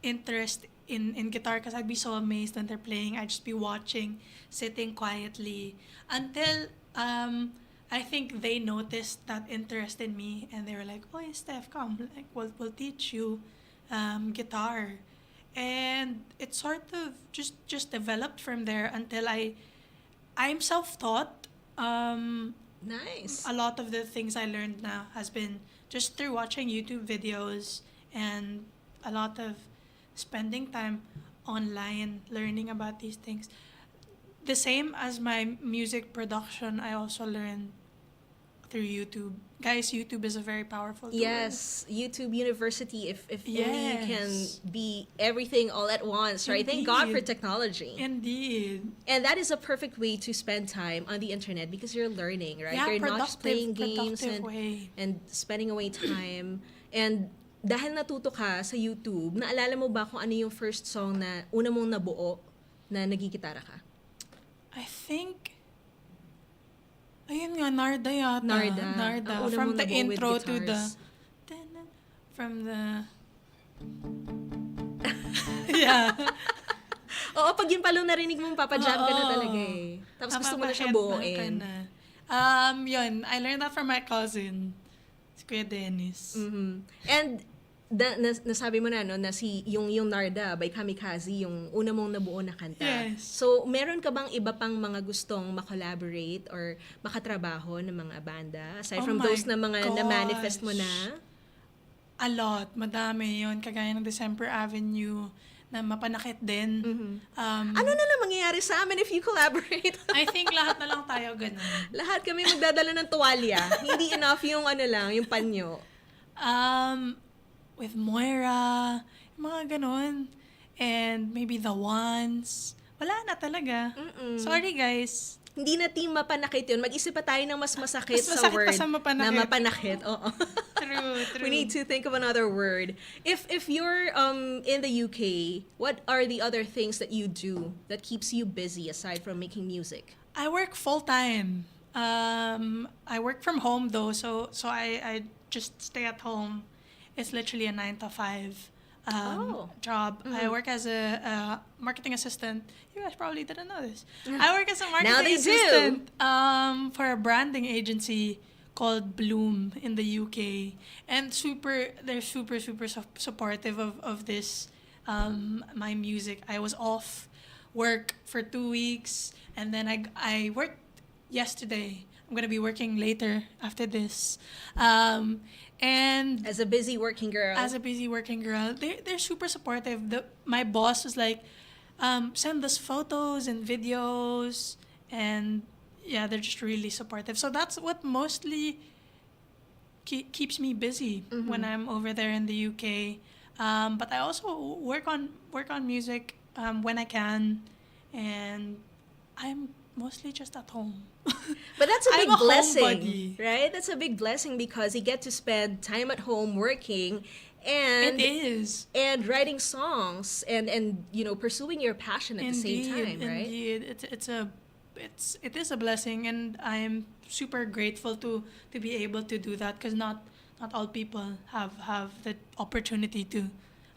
interest in guitar because I'd be so amazed when they're playing. I'd just be watching, sitting quietly, until I think they noticed that interest in me, and they were like, "Oh, Steph, come, like we'll teach you guitar." And it sort of just developed from there until I'm self-taught. Nice. A lot of the things I learned now has been just through watching YouTube videos and a lot of spending time online, learning about these things. The same as my music production, I also learned through YouTube. Guys, YouTube is a very powerful tool. Yes, YouTube University, if only you can Yes. be everything all at once, right? Thank God for Indeed. technology. Indeed. And that is a perfect way to spend time on the internet because you're learning, right? Yeah, You're not just playing games productive way. and spending away time. And dahil natuto ka sa YouTube, naalala mo ba kung ano yung first song na una mong nabuo na nagigitara ka? I think, ayun nga, Narda yata. Narda. Ang una From mong the nabuo with intro to the, guitars. from the, yeah. Oo, pag yun pala narinig mong papajam ka na Oo. talaga eh. Tapos gusto mo na siya Mapapahead ka buuin. na. Yun, I learned that from my cousin, si Kuya Dennis. And nasabi mo na no na yung Narda by Kamikaze yung una mong nabuo na kanta. Yes. So, meron ka bang iba pang mga gustong ma-collaborate or makatrabaho ng mga banda aside Oh from my those na mga na-manifest mo gosh. na? A lot, madami yun. Kagaya ng December Avenue, na mapanakit din. Ano na lang mangyayari sa amin if you collaborate? I think lahat na lang tayo ganun. Lahat kami magdadala ng tuwalya. Hindi enough yung ano lang, yung panyo. With Moira, yung mga ganun. And maybe The Ones. Wala na talaga. Sorry, guys. Hindi na team mapanakit yun. Mag-isip pa tayo ng mas masakit Mas sa masakit pa word sa mapanakit. na mapanakit. Oo. True. We need to think of another word. If you're in the UK, what are the other things that you do that keeps you busy aside from making music? I work full-time. I work from home, though, so I just stay at home. It's literally a 9 to 5 job. I work as a marketing assistant. You guys probably didn't know this. I work as a Now marketing they do. assistant for a branding agency called Bloom in the UK. And they're super supportive of this, my music. I was off work for 2 weeks, and then I worked yesterday. I'm gonna be working later after this. And As a busy working girl. as a busy working girl, they're super supportive. My boss was like, send us photos and videos, and yeah, they're just really supportive. So that's what mostly keeps me busy when I'm over there in the UK. But I also work on music when I can, and I'm mostly just at home. But that's a I'm big a blessing, homebody. right? That's a big blessing because you get to spend time at home working and It is. and writing songs and pursuing your passion at the same time, right? Indeed, it is a blessing, and I'm super grateful to be able to do that, because not all people have the opportunity to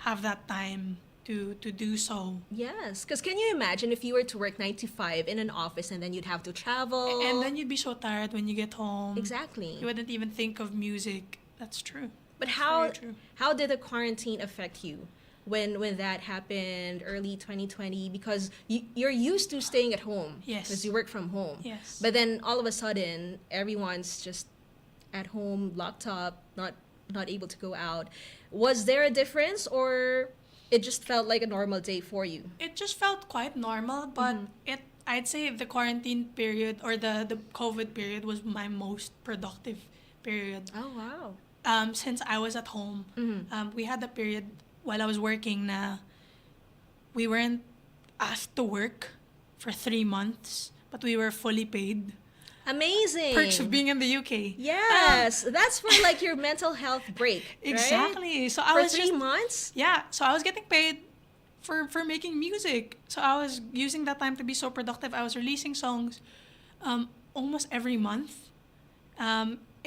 have that time to do so. Yes, because can you imagine if you were to work 9 to 5 in an office and then you'd have to travel? And then you'd be so tired when you get home. Exactly. You wouldn't even think of music. That's true. But That's how very true. how did the quarantine affect you when that happened early 2020? Because you're used to staying at home. Yes. Because you work from home. Yes. But then all of a sudden, everyone's just at home, locked up, not able to go out. Was there a difference, or it just felt like a normal day for you? It just felt quite normal, but I'd say the quarantine period, or the COVID period, was my most productive period. Oh wow. Since I was at home, we had a period while I was working na we weren't asked to work for 3 months, but we were fully paid. Amazing. Perks of being in the UK. Yes, that's for like your mental health break. Right? Exactly. So I For was 3 months. Yeah, so I was getting paid for making music. So I was using that time to be so productive. I was releasing songs almost every month.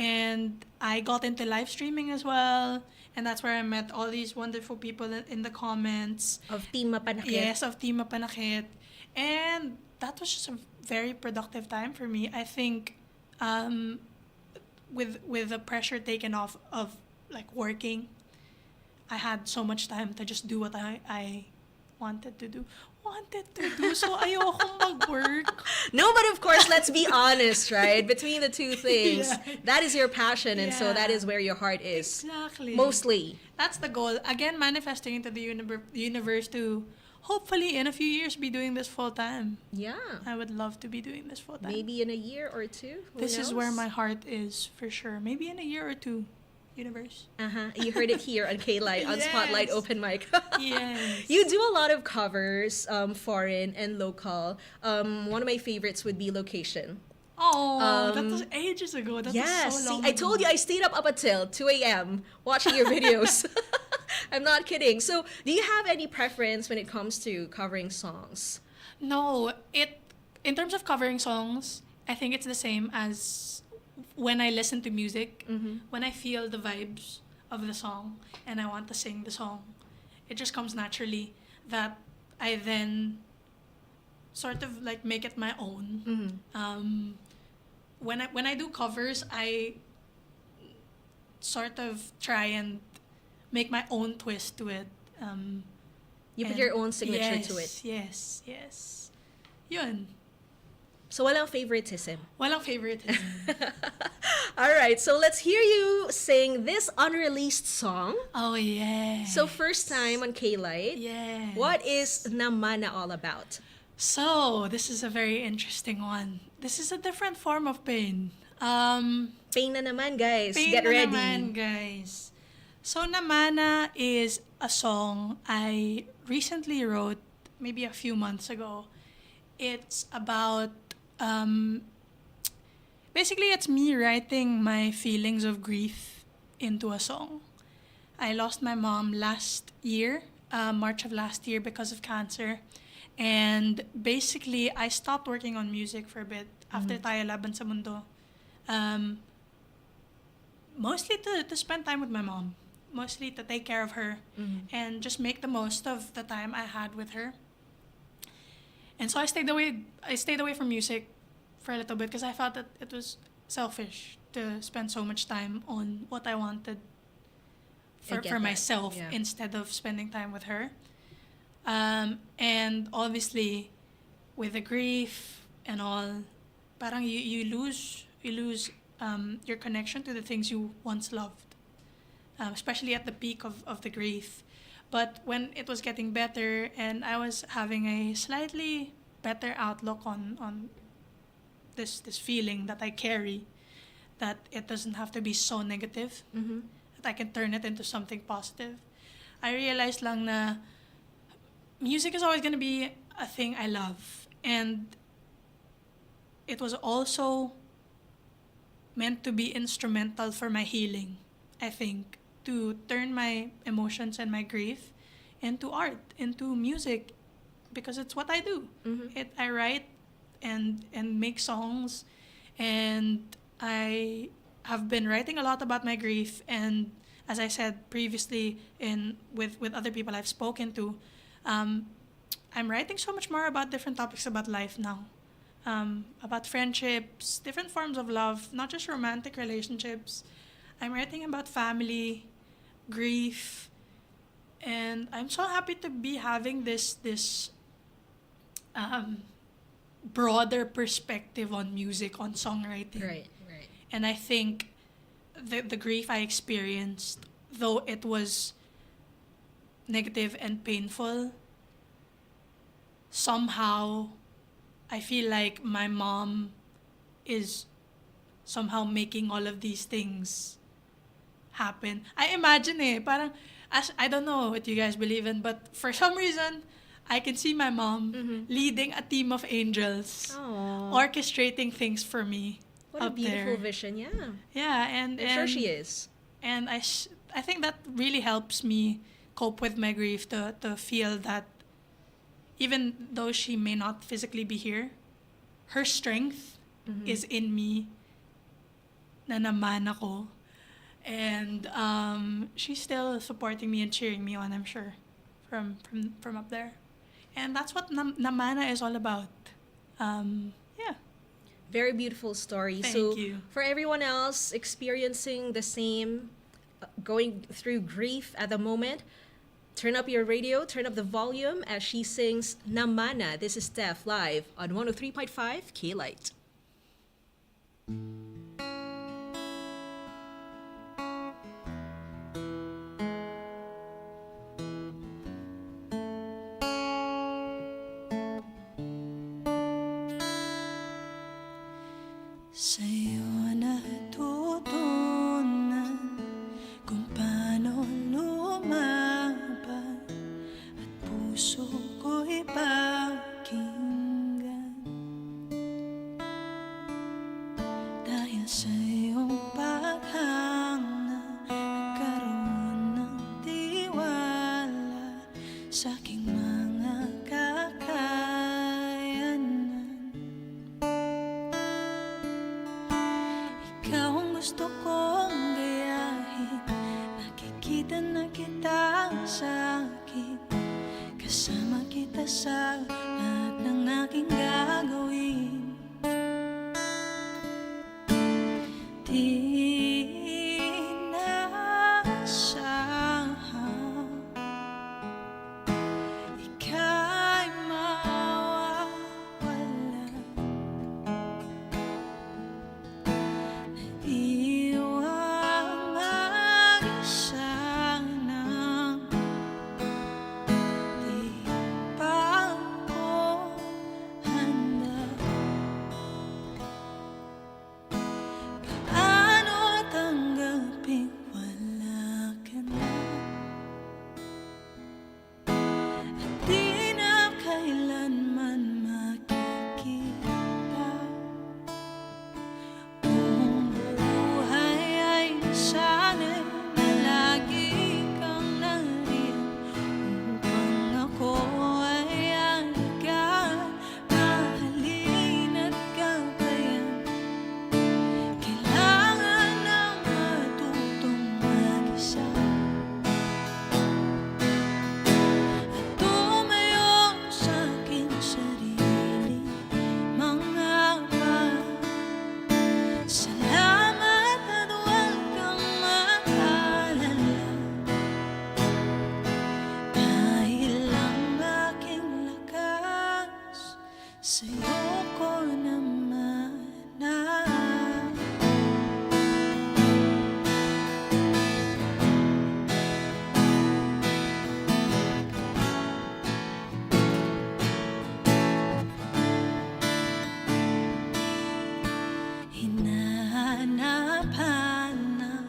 And I got into live streaming as well. And that's where I met all these wonderful people in the comments. Of Team Mapanakit. Yes, of Team Mapanakit. And that was just a very productive time for me. I think with the pressure taken off of like working, I had so much time to just do what I wanted to do. So ayokong mag-work. No, but of course, let's be honest, right? Between the two things, Yeah. that is your passion, and so that Yeah. is where your heart is. Exactly. Mostly. That's the goal. Again, manifesting into the universe to hopefully in a few years be doing this full time. Yeah. I would love to be doing this full time. Maybe in a year or two. Who This is where knows? my heart is for sure. Maybe in a year or two, universe. You heard it here on K-Light, on Spotlight Yes. Open Mic. Yes. You do a lot of covers, foreign and local. One of my favorites would be Location. Oh, that was ages ago. That Yes, was so see, long I told ago. you I stayed up until 2 a.m. watching your videos. I'm not kidding. So, do you have any preference when it comes to covering songs? No, in terms of covering songs, I think it's the same as when I listen to music. When I feel the vibes of the song and I want to sing the song, it just comes naturally that I then sort of like make it my own. When I do covers, I sort of try and make my own twist to it. You put And your own signature to it. Yes. Yun. So, walang favoritism. Walang favoritism. All right, so let's hear you sing this unreleased song. Oh, yeah. So, first time on K-Light. yeah. What is Namana all about? So, this is a very interesting one. This is a different form of pain. Pain na naman, guys. Pain Get na ready. naman, guys. So, Namana is a song I recently wrote, maybe a few months ago. It's about, basically it's me writing my feelings of grief into a song. I lost my mom last year, March of last year, because of cancer. And basically, I stopped working on music for a bit after Tayo Laban sa Mundo. Mostly to spend time with my mom. Mostly to take care of her and just make the most of the time I had with her. And so I stayed away from music for a little bit because I felt that it was selfish to spend so much time on what I wanted I get for that, myself yeah. instead of spending time with her. And obviously, with the grief and all, parang you lose your connection to the things you once loved, especially at the peak of the grief. But when it was getting better and I was having a slightly better outlook on this feeling that I carry, that it doesn't have to be so negative, that I can turn it into something positive, I realized lang na music is always going to be a thing I love. And it was also meant to be instrumental for my healing, I think, to turn my emotions and my grief into art, into music, because it's what I do. I write and make songs, and I have been writing a lot about my grief. And as I said previously, with other people I've spoken to, I'm writing so much more about different topics about life now, about friendships, different forms of love, not just romantic relationships. I'm writing about family, grief, and I'm so happy to be having this broader perspective on music, on songwriting. Right. And I think the grief I experienced, though it was negative and painful, somehow I feel like my mom is somehow making all of these things happen. I imagine parang, I don't know what you guys believe in, but for some reason, I can see my mom leading a team of angels, Aww. orchestrating things for me. What a up beautiful there. vision, yeah. Yeah, and I'm sure she is. And I think that really helps me cope with my grief, to feel that even though she may not physically be here, her strength is in me, na naman ako. And she's still supporting me and cheering me on, I'm sure, from up there. And that's what Namana is all about. Yeah. Very beautiful story. Thank so you. For everyone else experiencing the same, going through grief at the moment, turn up your radio, turn up the volume as she sings Namana. This is Steph live on 103.5 K-Light. puso ko'y pakinggan. Dahil sa iyong paghanga, nagkaroon ng tiwala sa aking mga kakayanan. Ikaw ang gusto kong gayahin, nakikita na kita sa akin, kasama kita sa lahat ng aking gagawin. Di nasahang ika'y mawawala, naiwang mag-isa nang di pa ako handa. Paano tanggapin wala ka na, at di na kailanman makikita? Buong buhay ay sana'y na lagi kang nariyan, upang ako ay alagaan, mahalin at gabayan. Kailangan na matutong mag-isa at tumayo sa aking sarili, mga salamat at huwag kang mag-alala, dahil ang aking lakas sa'yo ko naman na. Hinahanap-hanap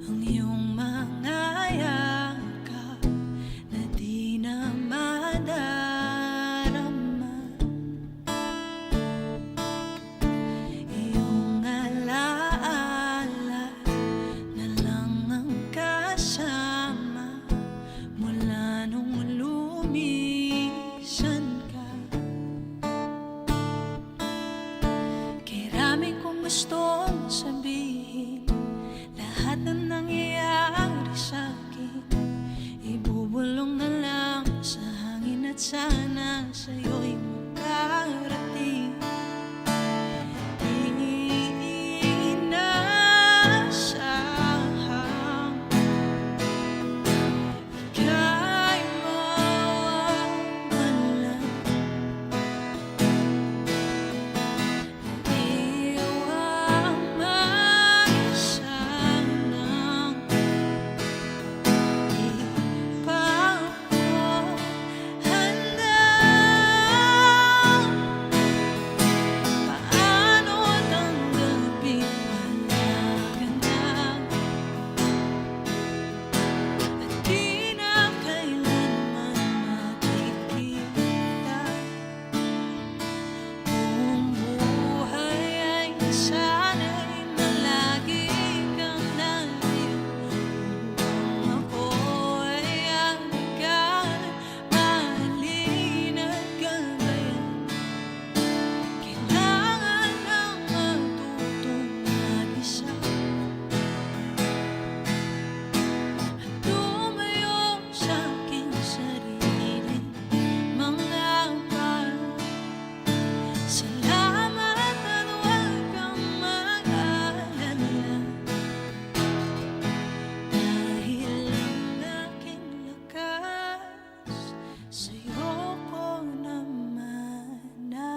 ang iyong mga yakap na di na madarama. Iyong alaala na lang ang kasama mula nung lumisan ka. Karami kong gustong sabihin, lahat na nangyayari sa'kin ibubulong na lang sa hangin, at sana sa'yo'y makarating. Di nasahang ika'y mawawala, iwang mag-isa nang di pa ako handa. Paano tanggapin wala ka na, at di na kailanman makikita? Buong buhay ay sana'y na lagi kang nariyan, upang ako ay alagaan, mahalin at gabayan. Kailangan nang matutong mag-isa at tumayo sa aking sarili, mga salamat at huwag kang mag-alala, dahil ang aking lakas sa'yo ko naman na.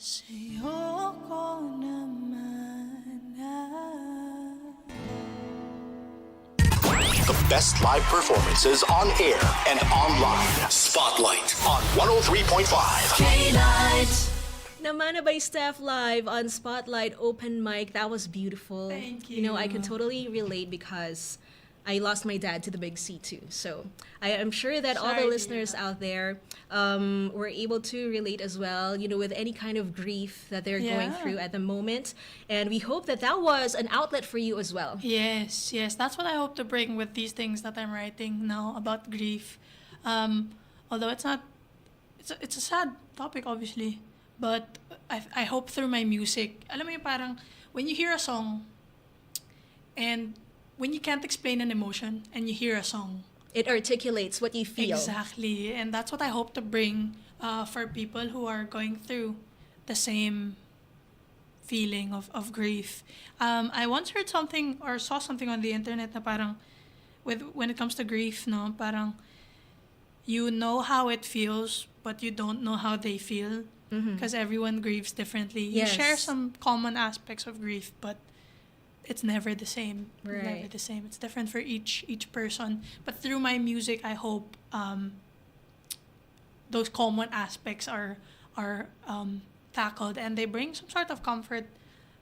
Sa'yo ko naman na. The best live performances on air and online. Spotlight on 103.5. Na Namana by Steph live on Spotlight Open Mic. That was beautiful. Thank You know, I you. can totally relate because I lost my dad to the big C too. So I am sure that all Sorry the to hear listeners that. out there were able to relate as well, you know, with any kind of grief that they're going Yeah. through at the moment. And we hope that that was an outlet for you as well. Yes, yes. That's what I hope to bring with these things that I'm writing now about grief. Although it's not, it's a sad topic, obviously. But I hope through my music, alam mo yung parang, when you hear a song, and when you can't explain an emotion, and you hear a song, It articulates what you feel. exactly. And that's what I hope to bring for people who are going through the same feeling of grief. I once heard something or saw something on the internet na parang when it comes to grief, no, parang you know how it feels, but you don't know how they feel because everyone grieves differently. You share Yes. some common aspects of grief, but it's never the same. It's never Right. the same. It's different for each person. But through my music, I hope those common aspects are tackled, and they bring some sort of comfort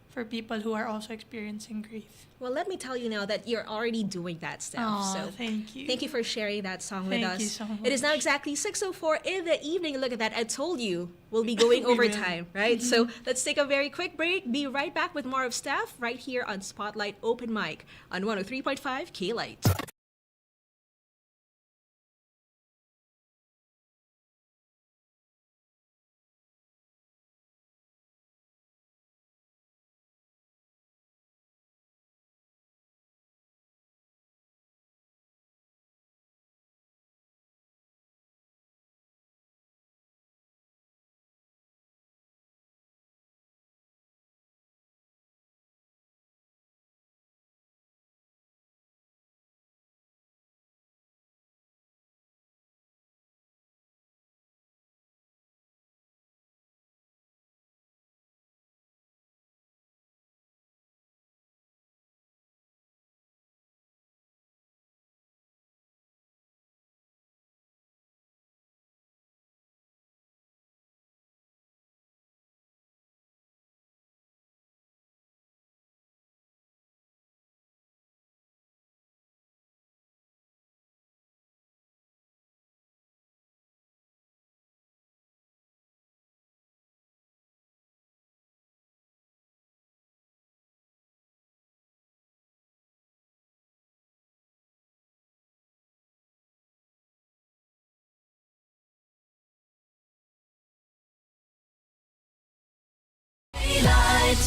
for people who are also experiencing grief. Well, let me tell you now that you're already doing that, Steph. Aw, So thank you. thank you for sharing that song with Thank us. you so It is now much. exactly 6:04 in the evening. Look at that. I told you we'll be going We will. overtime, right? So let's take a very quick break. Be right back with more of Steph right here on Spotlight Open Mic on 103.5 K-Light.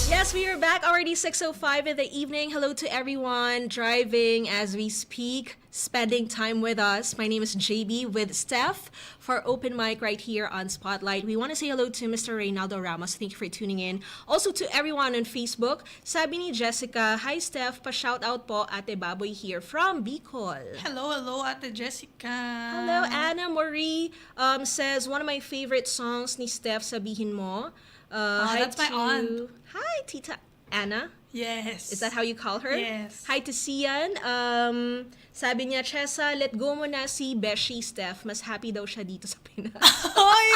Yes, we are back already 6:05 in the evening. Hello to everyone driving as we speak, spending time with us. My name is JB with Steph for Open Mic right here on Spotlight. We want to say hello to Mr. Reynaldo Ramos. Thank you for tuning in. Also to everyone on Facebook. Sabi ni Jessica, hi Steph, pa-shout out po Ate Baboy here from Bicol. Hello, Ate Jessica. Hello, Anna Marie says, one of my favorite songs ni Steph, Sabihin Mo. Hi that's my aunt. Hi, Tita Anna. Yes. Is that how you call her? Yes. Hi to Sian. Sabi niya, Chessa, let go mo na si Beshi, Steph. Mas happy daw siya dito sa Pinas. Hoy!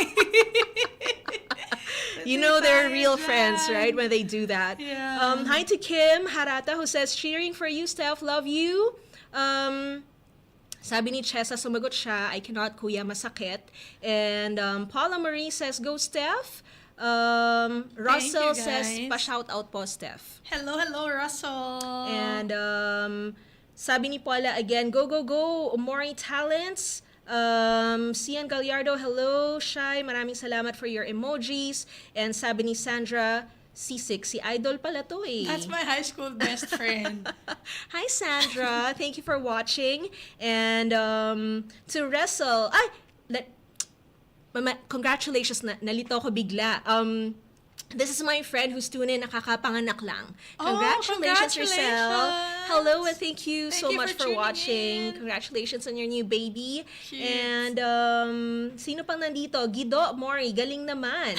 You know they're real Nice, friends, man. right? When they do that. Yeah. Hi to Kim Harata who says, cheering for you, Steph. Love you. Sabi ni Chessa, sumagot siya, I cannot, kuya, masakit. And Paula Marie says, go, Steph. Russell you, says, guys. pa-shout out po, Steph. Hello, Russell. And sabi ni Paula again, go, go, go, Omori Talents. Cian Gallardo, hello, Shai, maraming salamat for your emojis. And sabi ni Sandra, C6, si Idol pala to eh. That's my high school best friend. Hi Sandra, thank you for watching. And to congratulations, nalito ko bigla. This is my friend who's tuning in, nakakapanganak lang. Oh, Congratulations, Rosel. congratulations. Hello, and thank you Thank so you much for for tuning watching. in. Congratulations on your new baby. Cute. And sino pang nandito? Guido Mori, galing naman.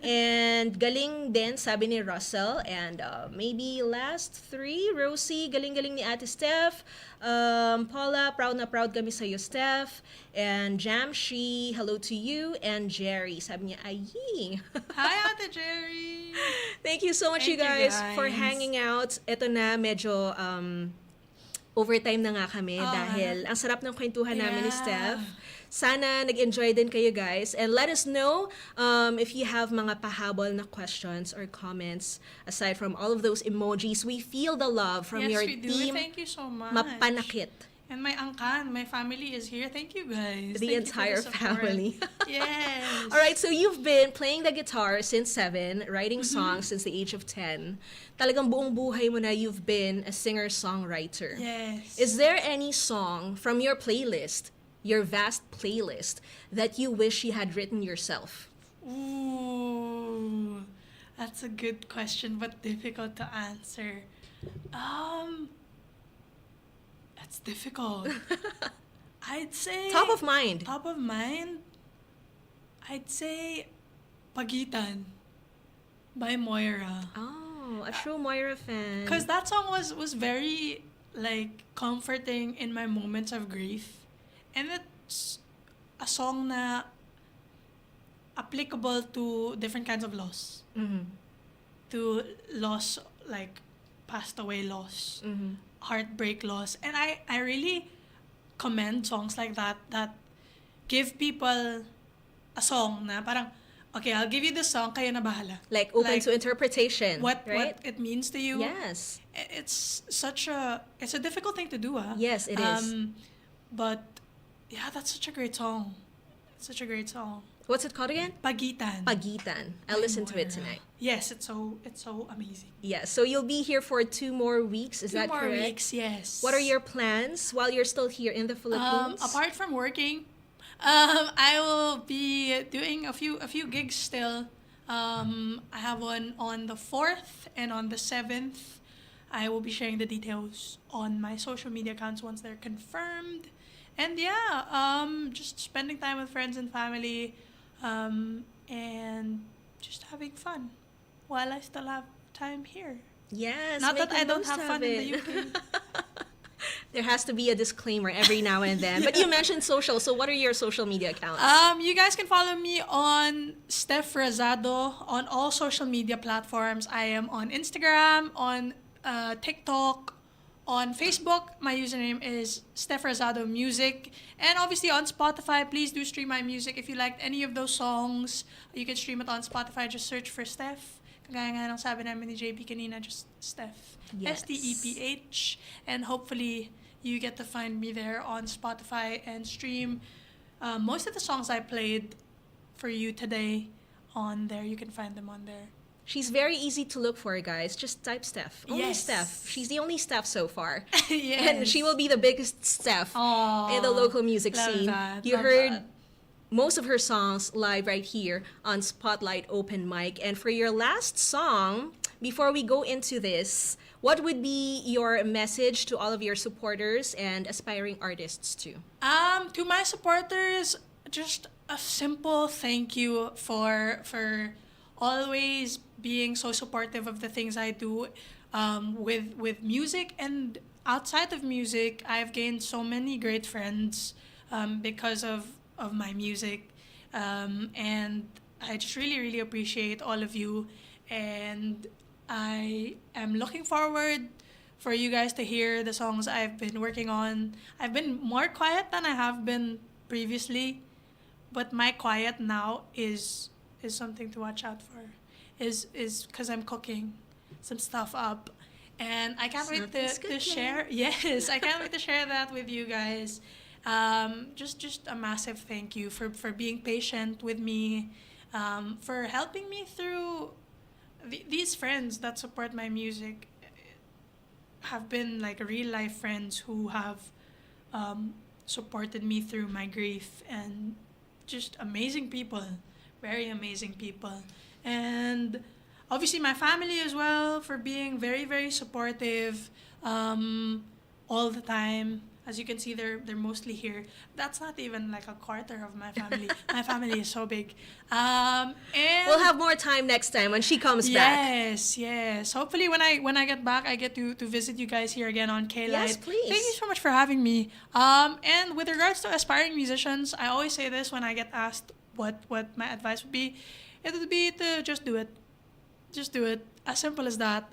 And galing din, sabi ni Russell. And maybe last three, Rosie, galing-galing ni Ate Steph. Paula, proud na proud kami sa'yo, Steph. And Jamshi, hello to you. And Jerry, sabi niya, ayi. Hi, Ate Jerry. Thank you so much, Thank you guys, you, for guys. hanging out. Ito na, medyo overtime na nga kami dahil ang sarap ng kwentuhan namin ni Yeah. Steph. Sana nag-enjoy din kayo, guys. And let us know if you have mga pahabol na questions or comments aside from all of those emojis. We feel the love from Yes, your we do. team. Thank you so much. Mapanakit. And my angkan, my family is here. Thank you guys. The Thank you for entire support. family. Yes. All right, so you've been playing the guitar since 7, writing Mm-hmm. songs since the age of 10. Talagang buong buhay mo na you've been a singer-songwriter. Yes. Is there any song from your playlist, your vast playlist, that you wish you had written yourself? Ooh, that's a good question, but difficult to answer. That's difficult. I'd say Top of mind. Top of mind. I'd say Pagitan by Moira. Oh, a true Moira fan. Because that song was very like comforting in my moments of grief. And it's a song na applicable to different kinds of loss. Mhm. To loss, like passed away loss, Mhm. heartbreak loss. And I really commend songs like that give people a song na parang, okay, I'll give you this song, kayo na bahala. Like open to interpretation, what right? it means to you. Yes. It's a difficult thing to do, ah. Yes, it is. But yeah, that's such a great song. It's such a great song. What's it called again? Pagitan. Pagitan. I'll listen to it Moira. tonight. Yes, it's so amazing. Yeah, so you'll be here for 2 more weeks, is that Two more correct? weeks, yes. What are your plans while you're still here in the Philippines? Apart from working, I will be doing a few gigs still. I have one on the 4th and on the 7th. I will be sharing the details on my social media accounts once they're confirmed. And yeah, just spending time with friends and family, and just having fun while I still have time here. Yes. Not that make I the don't most have of fun in the it. UK. There has to be a disclaimer every now and then. But you mentioned social, so what are your social media accounts? You guys can follow me on Steph Rezado on all social media platforms. I am on Instagram, on TikTok, on Facebook. My username is Steph Rezado Music. And obviously on Spotify, please do stream my music. If you liked any of those songs, you can stream it on Spotify. Just search for Steph. Kagaya nga ng sabi namin ni JP kanina, just Steph. Yes. STEPH. And hopefully you get to find me there on Spotify and stream most of the songs I played for you today on there. You can find them on there. She's very easy to look for, guys. Just type Steph. Only Yes. Steph. She's the only Steph so far. Yes. And she will be the biggest Steph Aw, in the local music love scene. that, You love heard that. most of her songs live right here on Spotlight Open Mic. And for your last song, before we go into this, what would be your message to all of your supporters and aspiring artists too? To my supporters, just a simple thank you for always being so supportive of the things I do with music and outside of music. I've gained so many great friends because of my music, and I just really appreciate all of you, and I am looking forward for you guys to hear the songs I've been working on. I've been more quiet than I have been previously, but my quiet now is something to watch out for. Is because I'm cooking some stuff up, and I can't wait Something's to cooking. share. Yes, I can't wait to share that with you guys. Just a massive thank you for being patient with me, for helping me through. These friends that support my music have been like real life friends who have supported me through my grief, and just amazing people, very amazing people. And obviously my family as well for being very, very supportive all the time. As you can see, they're mostly here. That's not even like a quarter of my family. My family is so big. And We'll have more time next time when she comes back. yes. Hopefully, when I get back, I get to visit you guys here again on K Light. Yes, please. Thank you so much for having me. And with regards to aspiring musicians, I always say this when I get asked what my advice would be. It would be to just do it. Just do it. As simple as that.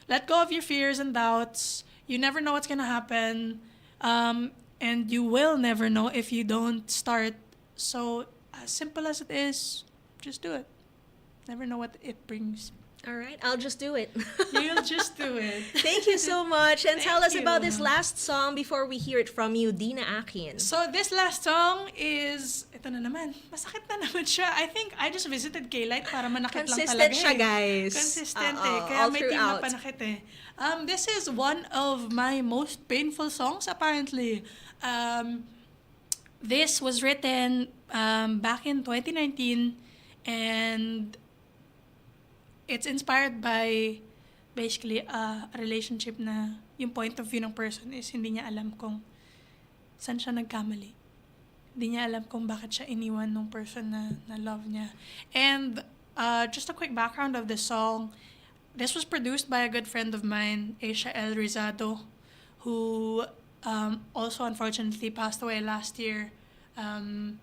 Let go of your fears and doubts. You never know what's gonna happen, and you will never know if you don't start. So as simple as it is, just do it. Never know what it brings. All right, I'll just do it. You'll just do it. Thank you so much. And tell us Thank about you. this last song before we hear it from you, Dina Akin. So this last song is, ito na naman, masakit na naman siya. I think I just visited K-Light para manakit lang talaga Consistent siya, guys. Consistent Kaya all may team na throughout. panakit This is one of my most painful songs, apparently. This was written back in 2019, and it's inspired by basically a relationship na yung point of view ng person is hindi niya alam kung saan siya nagkamali. Hindi niya alam kung bakit siya iniwan ng person na love niya. And just a quick background of the song. This was produced by a good friend of mine, Aisha El Rizado, who also unfortunately passed away last year. And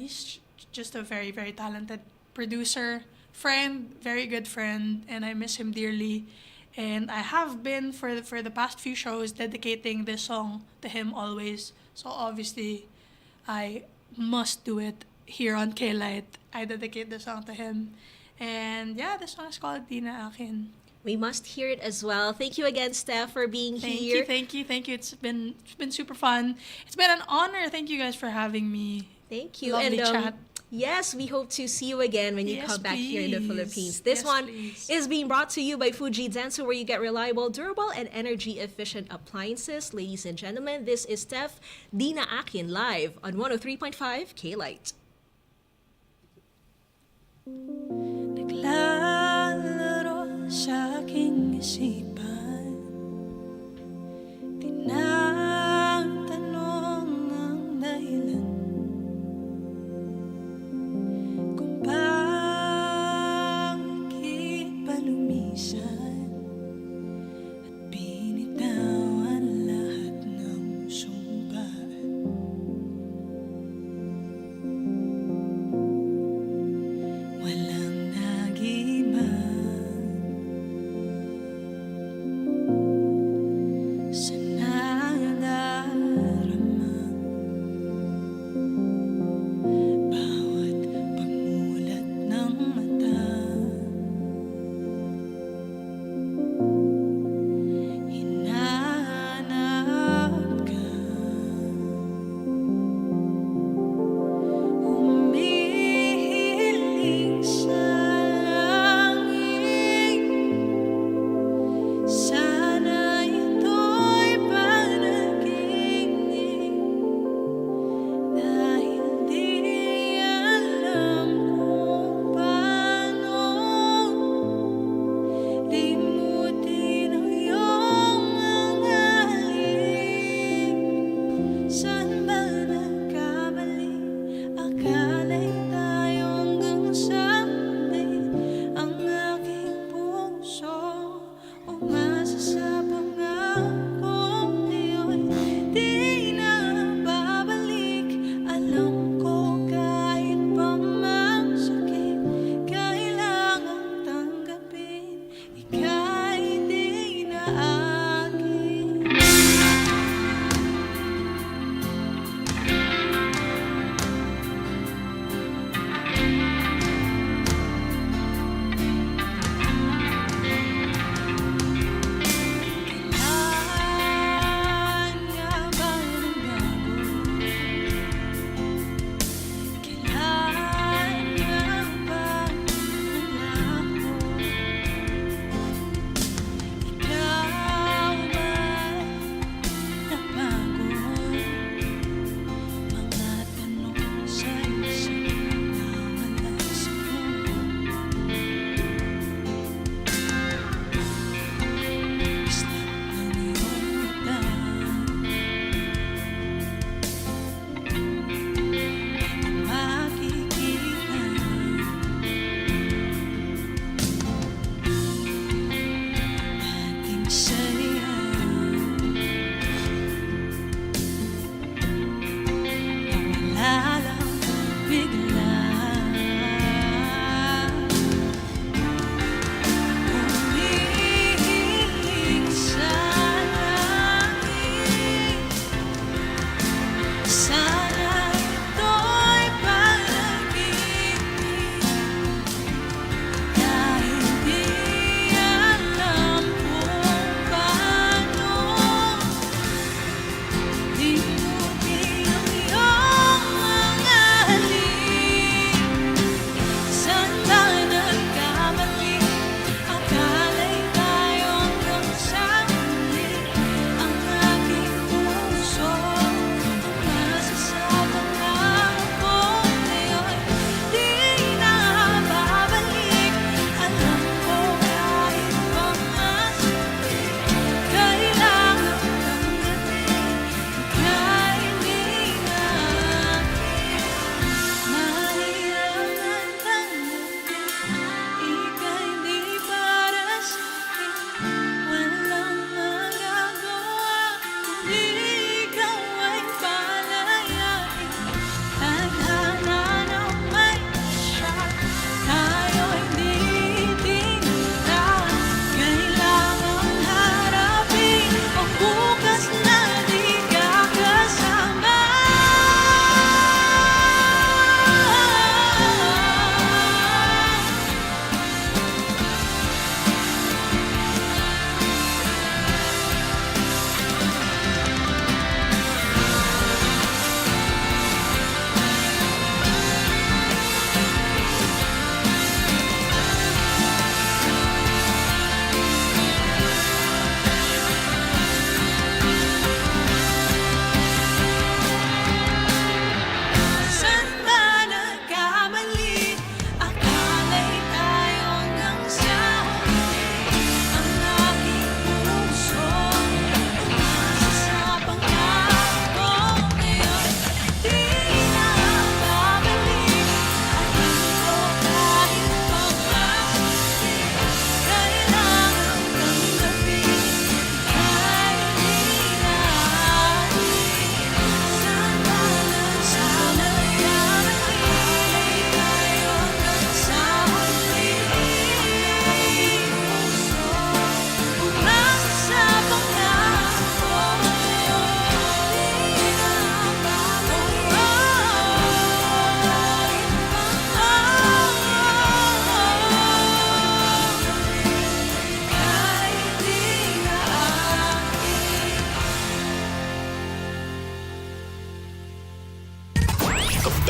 he's just a very, very talented producer, friend, very good friend, and I miss him dearly. And I have been for the past few shows dedicating this song to him always. So obviously, I must do it here on K-Light. I dedicate the song to him. And yeah, the song is called Dina Akin. We must hear it as well. Thank you again, Steph, for being here. Thank you. It's been super fun. It's been an honor. Thank you guys for having me. Thank you. Lovely and chat. Yes, we hope to see you again when you Yes, come back here in the please. Philippines. This Yes, one please. is being brought to you by Fuji Denso, where you get reliable, durable, and energy-efficient appliances. Ladies and gentlemen, this is Steph, Dina Akin, live on 103.5 K-Light. Naglalaro sa aking isipan, tinatanong ang dahilan kung bakit pa lumisan at binitawan lahat ng sumpaan. Wala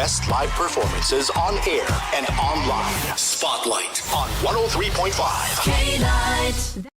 best live performances on air and online. Spotlight on 103.5. K-Light.